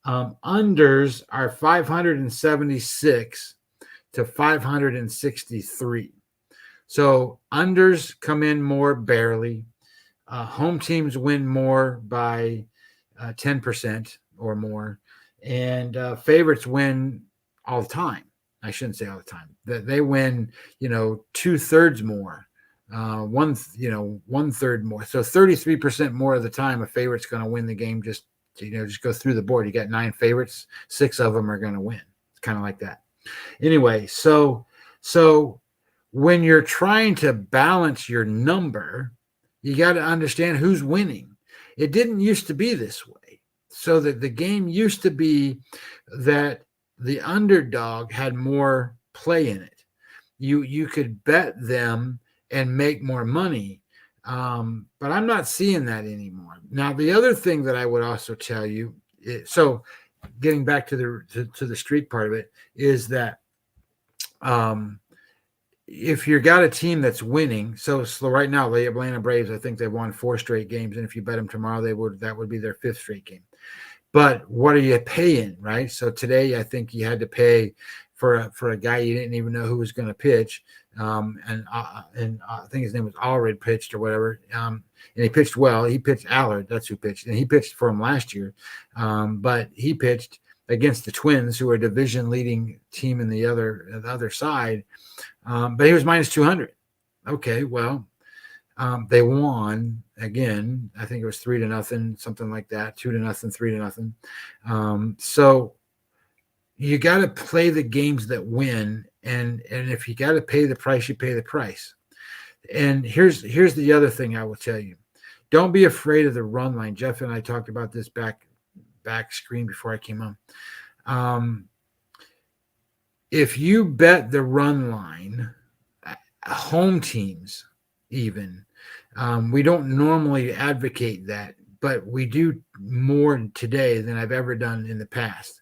Unders are 576 to 563. So unders come in more barely. Home teams win more by 10% or more, and favorites win all the time. I shouldn't say all the time. They win, 2/3 more, 1/3 more. So 33% more of the time, a favorite's going to win the game. Just go through the board. You got 9 favorites, 6 of them are going to win. It's kind of like that. Anyway, so when you're trying to balance your number, You got to understand who's winning. It didn't used to be this way. So that the game used to be that the underdog had more play in it. You could bet them and make more money. But I'm not seeing that anymore. Now, the other thing that I would also tell you, so getting back to the streak part of it, is that if you got a team that's winning, so right now the Atlanta Braves, I think they've won 4 straight games, and if you bet them tomorrow, that would be their 5th straight game. But what are you paying, right? So today, I think you had to pay for a guy you didn't even know who was going to pitch, and I think his name was Allred pitched or whatever, and he pitched well. He pitched Allard, that's who pitched, and he pitched for him last year, but he pitched against the Twins, who are a division-leading team in the other side, but he was minus 200. Okay, well, they won again. I think it was 3-0, something like that. 2-0, 3-0. So you got to play the games that win, and if you got to pay the price, you pay the price. And here's the other thing I will tell you: don't be afraid of the run line. Jeff and I talked about this back screen before I came on. If you bet the run line, home teams even, we don't normally advocate that, but we do more today than I've ever done in the past.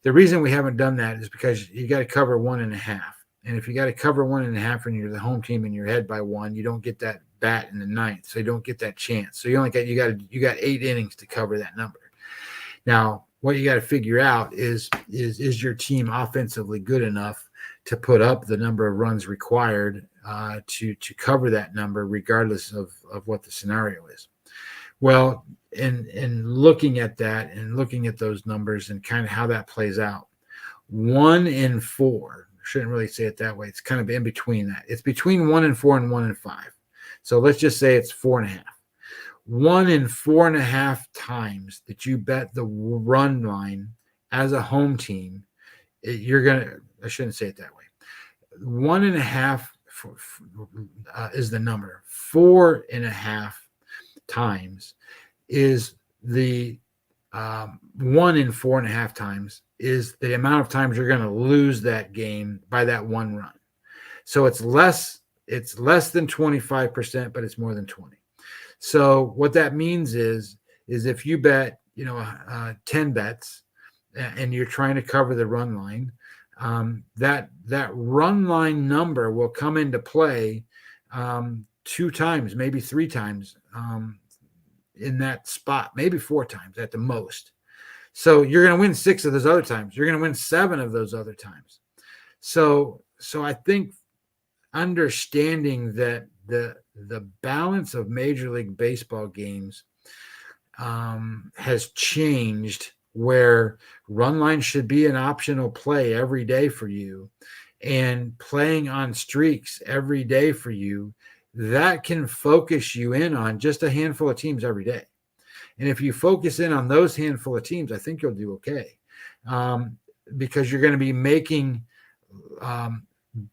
The reason we haven't done that is because you got to cover 1.5. And if you got to cover 1.5 and you're the home team and you're ahead by 1, you don't get that bat in the 9th. So you don't get that chance. So you got 8 innings to cover that number. Now, what you got to figure out is your team offensively good enough to put up the number of runs required to cover that number, regardless of what the scenario is. Well, in looking at that and looking at those numbers and kind of how that plays out, 1 in 4, shouldn't really say it that way. It's kind of in between that. It's between 1 in 4 and 1 in 5. So let's just say it's 4.5. 1 in 4.5 times that you bet the run line as a home team, I shouldn't say it that way. 1.5 is the number. 4.5 times is the 1 in 4.5 times is the amount of times you're going to lose that game by that one run. So it's less than 25%, but it's more than 20. So what that means is if you bet, 10 bets and you're trying to cover the run line, that run line number will come into play 2 times, maybe 3 times in that spot, maybe 4 times at the most. So you're going to win 6 of those other times. You're going to win 7 of those other times. So I think understanding that the balance of Major League Baseball games has changed, where run line should be an optional play every day for you, and playing on streaks every day for you, that can focus you in on just a handful of teams every day. And if you focus in on those handful of teams, I think you'll do okay, because you're going to be making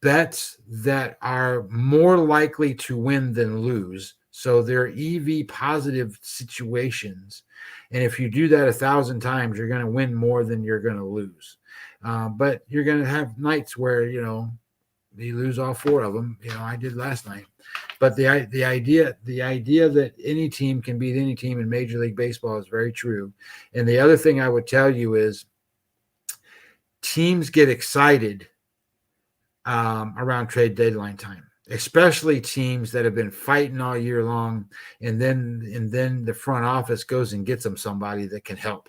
bets that are more likely to win than lose. So they're EV positive situations. And if you do that 1,000 times, you're going to win more than you're going to lose. But you're going to have nights where, you lose all 4 of them. I did last night. But the idea that any team can beat any team in Major League Baseball is very true. And the other thing I would tell you is teams get excited around trade deadline time, especially teams that have been fighting all year long, and then the front office goes and gets them somebody that can help.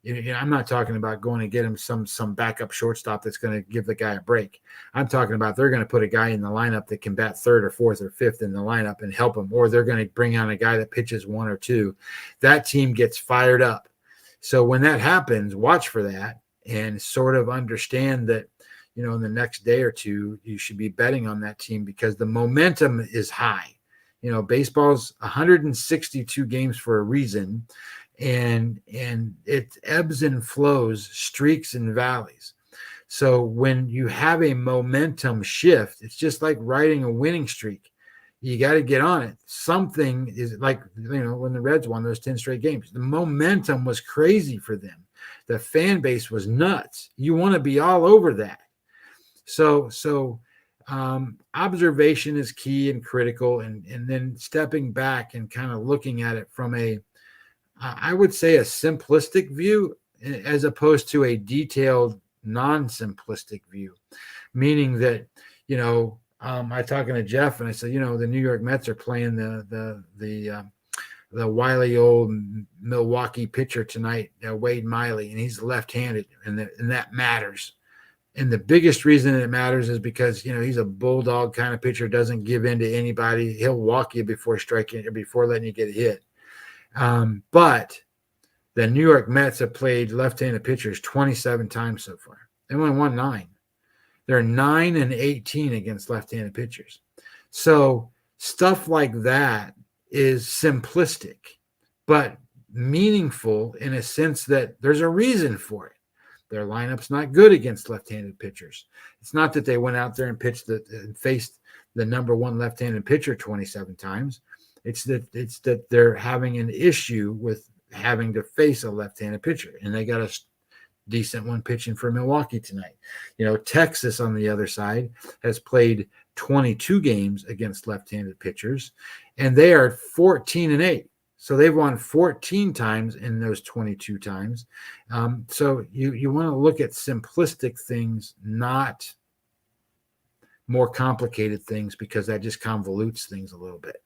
I'm not talking about going and get him some backup shortstop that's going to give the guy a break. I'm talking about they're going to put a guy in the lineup that can bat 3rd or 4th or 5th in the lineup and help him, or they're going to bring on a guy that pitches 1 or 2. That team gets fired up. So when that happens, watch for that and sort of understand that, in the next day or 2, you should be betting on that team, because the momentum is high. Baseball's 162 games for a reason. And it ebbs and flows, streaks and valleys. So when you have a momentum shift, it's just like riding a winning streak. You got to get on it. Something is like, when the Reds won those 10 straight games, the momentum was crazy for them. The fan base was nuts. You want to be all over that. So observation is key and critical, and then stepping back and kind of looking at it from I would say a simplistic view as opposed to a detailed, non-simplistic view, meaning that, I talking to Jeff and I said, the New York Mets are playing the wily old Milwaukee pitcher tonight, Wade Miley, and he's left-handed, and that matters. And the biggest reason it matters is because, he's a bulldog kind of pitcher, doesn't give in to anybody. He'll walk you before striking or before letting you get hit. But the New York Mets have played left-handed pitchers 27 times so far. They only won 9. They're 9-18 against left-handed pitchers. So stuff like that is simplistic, but meaningful in a sense that there's a reason for it. Their lineup's not good against left-handed pitchers. It's not that they went out there and and faced the number one left-handed pitcher 27 times. It's that they're having an issue with having to face a left-handed pitcher, and they got a decent one pitching for Milwaukee tonight. Texas on the other side has played 22 games against left-handed pitchers, and they are 14-8. So they've won 14 times in those 22 times. So you want to look at simplistic things, not more complicated things, because that just convolutes things a little bit.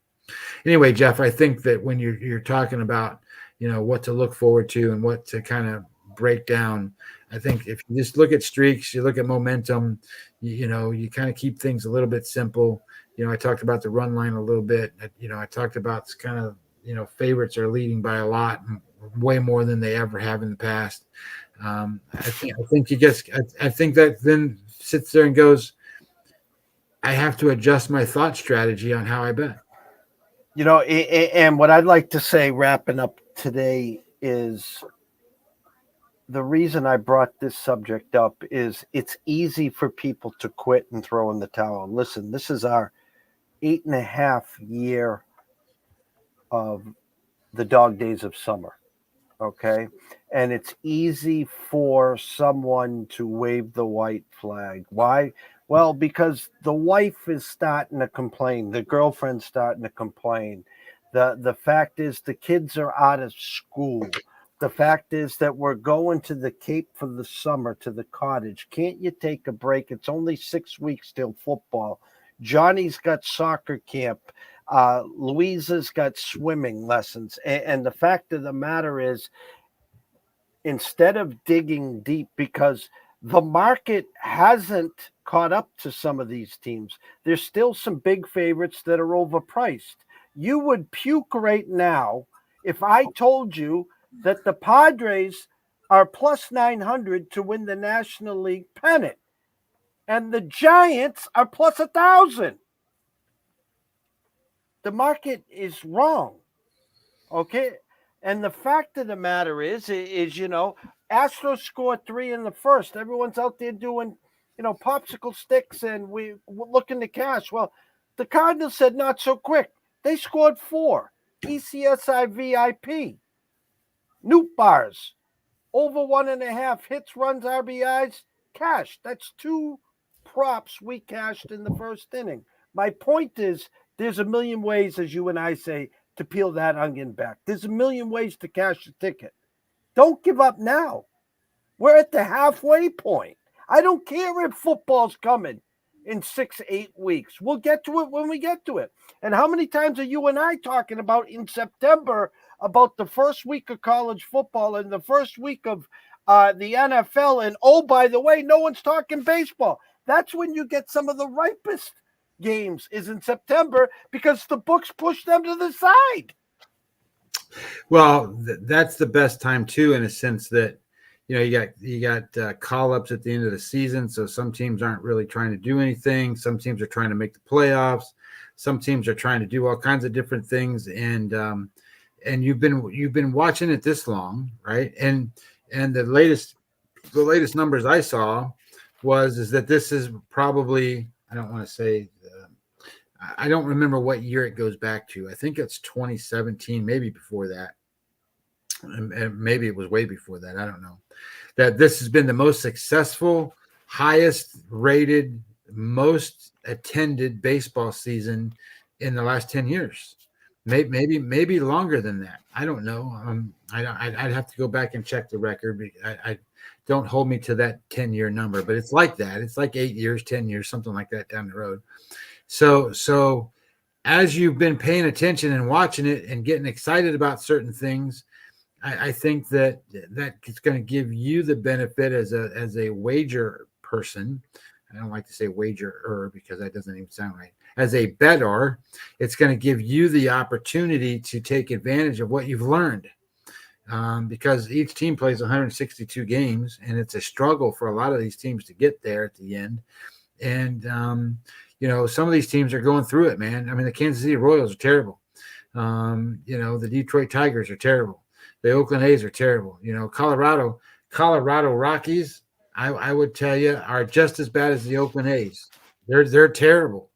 Anyway, Jeff, I think that when you're talking about, what to look forward to and what to kind of break down, I think if you just look at streaks, you look at momentum, you kind of keep things a little bit simple. I talked about the run line a little bit. I talked about kind of, favorites are leading by a lot, way more than they ever have in the past. I think that then sits there and goes, I have to adjust my thought strategy on how I bet. And what I'd like to say, wrapping up today, is the reason I brought this subject up is it's easy for people to quit and throw in the towel. Listen, this is our 8.5 year of the dog days of summer. Okay. And it's easy for someone to wave the white flag. Why? Well, because the wife is starting to complain. The girlfriend's starting to complain. The fact is the kids are out of school. The fact is that we're going to the Cape for the summer, to the cottage. Can't you take a break? It's only 6 weeks till football. Johnny's got soccer camp. Louisa's got swimming lessons. And the fact of the matter is, instead of digging deep, because the market hasn't caught up to some of these teams, there's still some big favorites that are overpriced. You would puke right now if I told you that the Padres are plus 900 to win the National League pennant, and the Giants are plus 1,000. The market is wrong. Okay. And the fact of the matter is, Astros scored 3 in the first. Everyone's out there doing, popsicle sticks, and we're looking to cash. Well, the Cardinals said not so quick. They scored 4. ECSI VIP. Newt bars. Over 1.5 hits, runs, RBIs. Cash. That's 2 props we cashed in the first inning. My point is, there's a million ways, as you and I say, to peel that onion back. There's a million ways to cash a ticket. Don't give up now. We're at the halfway point. I don't care if football's coming in 6-8 weeks. We'll get to it when we get to it. And how many times are you and I talking about in September about the first week of college football and the first week of the NFL? And, oh, by the way, no one's talking baseball. That's when you get some of the ripest games, is in September, because the books push them to the side. Well, that's the best time too, in a sense that you got call-ups at the end of the season, so some teams aren't really trying to do anything. Some teams are trying to make the playoffs. Some teams are trying to do all kinds of different things, and you've been watching it this long, right? And the latest numbers I saw is that this is probably, I don't want to say I don't remember what year it goes back to. I think it's 2017, maybe before that. And maybe it was way before that. I don't know. That this has been the most successful, highest rated, most attended baseball season in the last 10 years. Maybe longer than that. I don't know. I'd have to go back and check the record. I don't hold me to that 10-year number, but it's like that. It's like 8 years, 10 years, something like that down the road. So as you've been paying attention and watching it and getting excited about certain things, I think that it's going to give you the benefit as a wager person. I don't like to say wagerer because that doesn't even sound right. As a bettor, it's going to give you the opportunity to take advantage of what you've learned, because each team plays 162 games, and it's a struggle for a lot of these teams to get there at the end. And some of these teams are going through it, man. I mean, the Kansas City Royals are terrible. The Detroit Tigers are terrible. The Oakland A's are terrible. Colorado Rockies, I would tell you, are just as bad as the Oakland A's. They're terrible.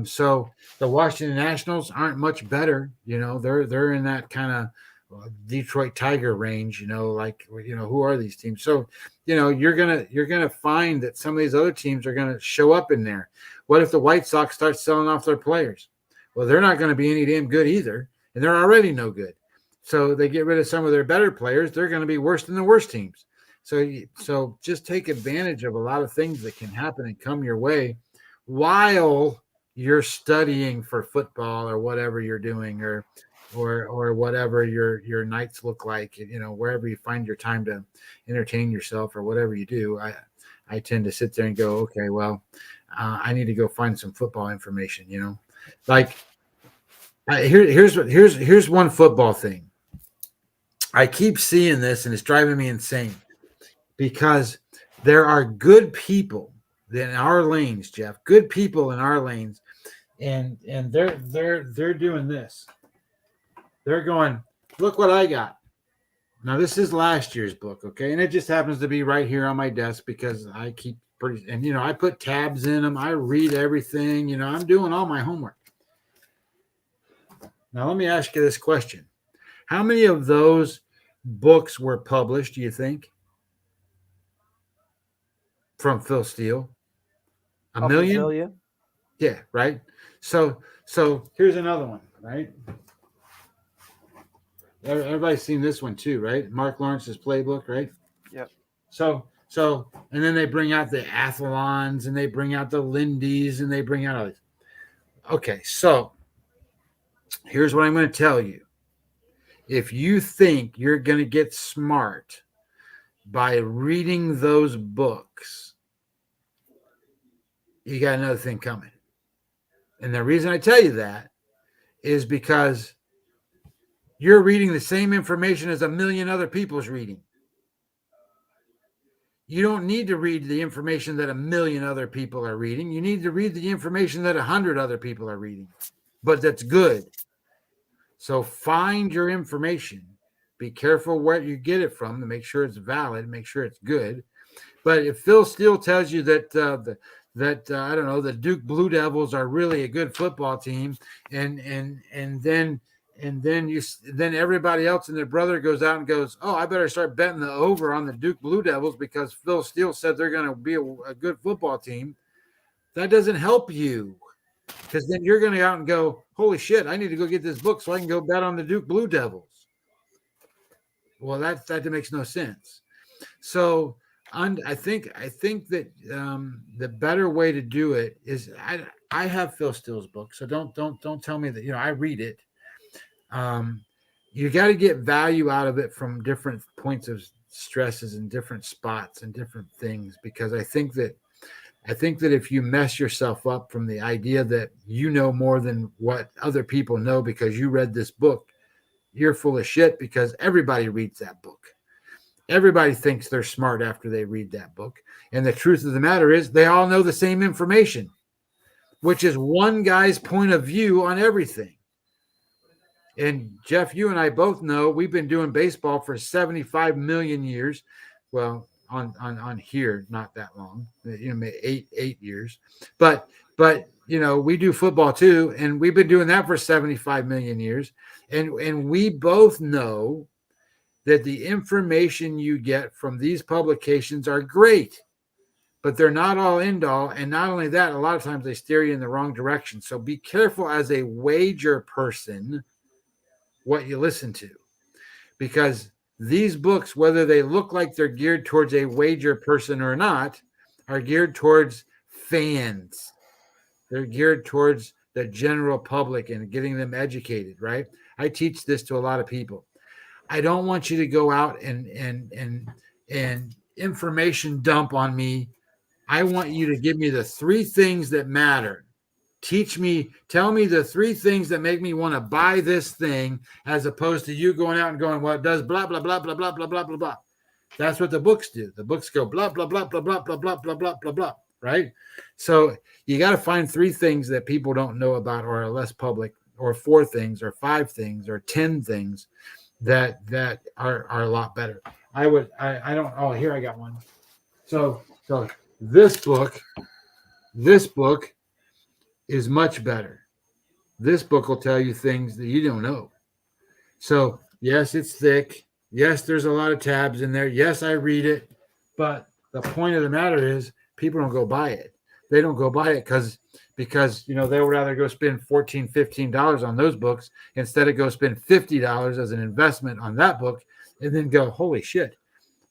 So the Washington Nationals aren't much better. They're in that kind of Detroit Tiger range. Who are these teams? So you're gonna find that some of these other teams are gonna show up in there. What if the White Sox start selling off their players? Well, they're not going to be any damn good either, and they're already no good. So they get rid of some of their better players, they're going to be worse than the worst teams. So just take advantage of a lot of things that can happen and come your way while you're studying for football or whatever you're doing, or whatever your nights look like, wherever you find your time to entertain yourself or whatever you do. I tend to sit there and go, okay, well, I need to go find some football information, here's one football thing. I keep seeing this and it's driving me insane because there are good people in our lanes, Jeff, good people in our lanes. And they're doing this. They're going, look what I got. Now this is last year's book. Okay. And it just happens to be right here on my desk because I keep I put tabs in them. I read everything, I'm doing all my homework. Now, let me ask you this question. How many of those books were published, do you think? From Phil Steele? A million? Yeah, right? So here's another one, right? Everybody's seen this one too, right? Mark Lawrence's playbook, right? Yep. So, and then they bring out the Athlons and they bring out the Lindys and they bring out all these. Okay, so here's what I'm going to tell you. If you think you're going to get smart by reading those books, you got another thing coming. And the reason I tell you that is because you're reading the same information as a million other people's reading. You don't need to read the information that a million other people are reading. You need to read the information that 100 other people are reading, but that's good. So find your information. Be careful where you get it from to make sure it's valid, make sure it's good. But if Phil Steele tells you that I don't know, the Duke Blue Devils are really a good football team, and then everybody else and their brother goes out and goes, oh, I better start betting the over on the Duke Blue Devils because Phil Steele said they're going to be a good football team. That doesn't help you, because then you're going to go out and go, holy shit, I need to go get this book so I can go bet on the Duke Blue Devils. Well, that makes no sense. So I think that the better way to do it is I have Phil Steele's book, so don't tell me that I read it. You got to get value out of it from different points of stresses and different spots and different things, because I think that if you mess yourself up from the idea that you know more than what other people know because you read this book, you're full of shit, because everybody reads that book. Everybody thinks they're smart after they read that book. And the truth of the matter is they all know the same information, which is one guy's point of view on everything. And Jeff, you and I both know we've been doing baseball for 75 million years. Well, on here, not that long, 8 years. But we do football too, and we've been doing that for 75 million years. And we both know that the information you get from these publications are great, but they're not all end all. And not only that, a lot of times they steer you in the wrong direction. So be careful as a wager person what you listen to, because these books, whether they look like they're geared towards a wager person or not, are geared towards fans. They're geared towards the general public and getting them educated, right? I teach this to a lot of people. I don't want you to go out and information dump on me. I want you to give me the 3 things that matter. Tell me the 3 things that make me want to buy this thing, as opposed to you going out and going, well, it does blah, blah, blah, blah, blah, blah, blah, blah, blah. That's what the books do. The books go blah, blah, blah, blah, blah, blah, blah, blah, blah, blah, blah, right? So you got to find 3 things that people don't know about or are less public, or 4 things or 5 things or 10 things that are a lot better. I don't, oh, here I got one. So this book is much better. This book will tell you things that you don't know. So yes, it's thick. Yes, there's a lot of tabs in there. Yes, I read it. But the point of the matter is people don't go buy it. They don't go buy it because they would rather go spend $14, $15 on those books instead of go spend $50 as an investment on that book, and then go, holy shit,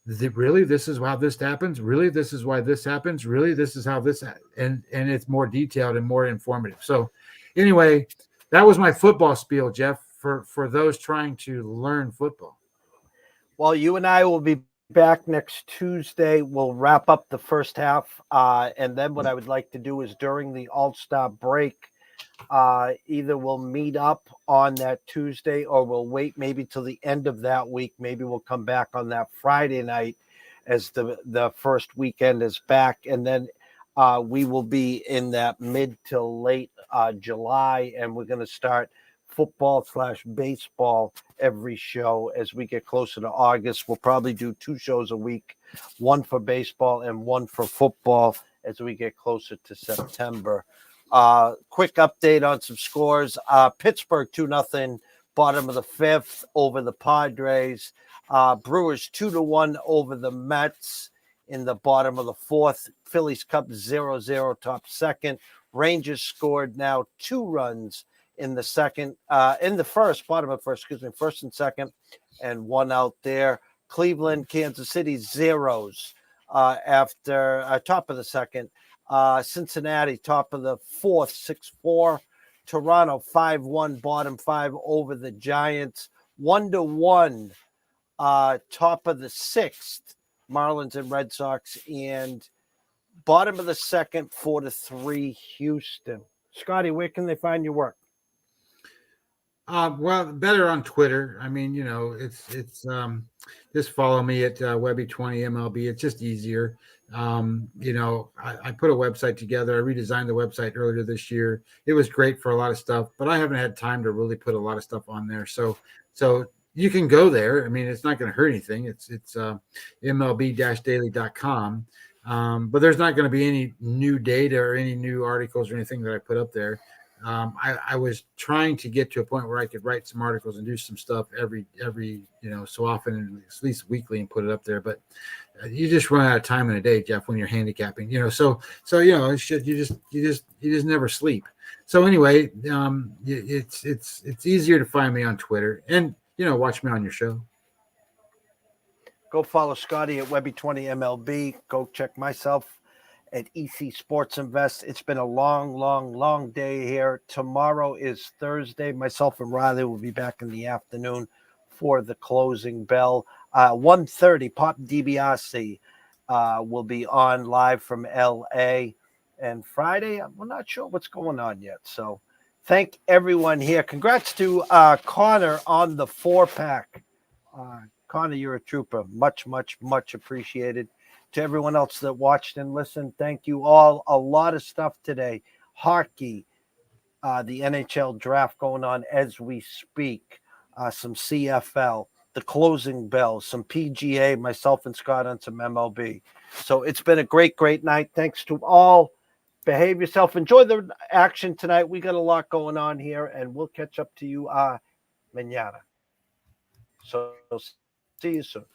really, this is how this happens? Really, this is why this happens? Really, this is how this and it's more detailed and more informative. So anyway, that was my football spiel, Jeff, for those trying to learn football. Well, you and I will be back next Tuesday. We'll wrap up the first half. And then what I would like to do is during the All-Star break, either we'll meet up on that Tuesday, or we'll wait maybe till the end of that week. Maybe we'll come back on that Friday night as the first weekend is back. And then we will be in that mid to late July, and we're going to start football/baseball every show as we get closer to August. We'll probably do 2 shows a week, one for baseball and one for football as we get closer to September. Quick update on some scores. Pittsburgh 2-0, bottom of the 5th over the Padres. Brewers 2-1 over the Mets in the bottom of the 4th. Phillies Cubs 0-0, top 2nd. Rangers scored now 2 runs in the bottom of first and 2nd, and 1 out there. Cleveland, Kansas City, zeros after top of the 2nd. Cincinnati, top of the 4th, 6-4. Toronto, 5-1, bottom 5 over the Giants. 1-1, top of the 6th, Marlins and Red Sox. And bottom of the 2nd, 4-3, Houston. Scotty, where can they find your work? Well, better on Twitter. I mean, it's just follow me at Webby20MLB. It's just easier. I put a website together. I redesigned the website earlier this year. It was great for a lot of stuff, but I haven't had time to really put a lot of stuff on there. So you can go there. I mean, it's not going to hurt anything. It's MLB-daily.com. But there's not going to be any new data or any new articles or anything that I put up there. I was trying to get to a point where I could write some articles and do some stuff every so often, at least weekly, and put it up there. But you just run out of time in a day, Jeff, when you're handicapping. So you just never sleep. So anyway, it's easier to find me on Twitter and watch me on your show. Go follow Scotty at Webby20MLB. Go check myself at EC Sports Invest. It's been a long day here. Tomorrow is Thursday. Myself and Riley will be back in the afternoon for the closing bell. 1:30, Pop DiBiase will be on live from LA. And Friday, we're not sure what's going on yet. So thank everyone here. Congrats to Connor on the 4-pack. Connor, you're a trooper. Much appreciated. To everyone else that watched and listened, thank you all. A lot of stuff today. Hockey, the NHL draft going on as we speak, some CFL, the closing bell, some PGA, myself and Scott on some MLB. So it's been a great night. Thanks to all behave yourself. Enjoy the action tonight. We got a lot going on here, and we'll catch up to you mañana. So see you soon.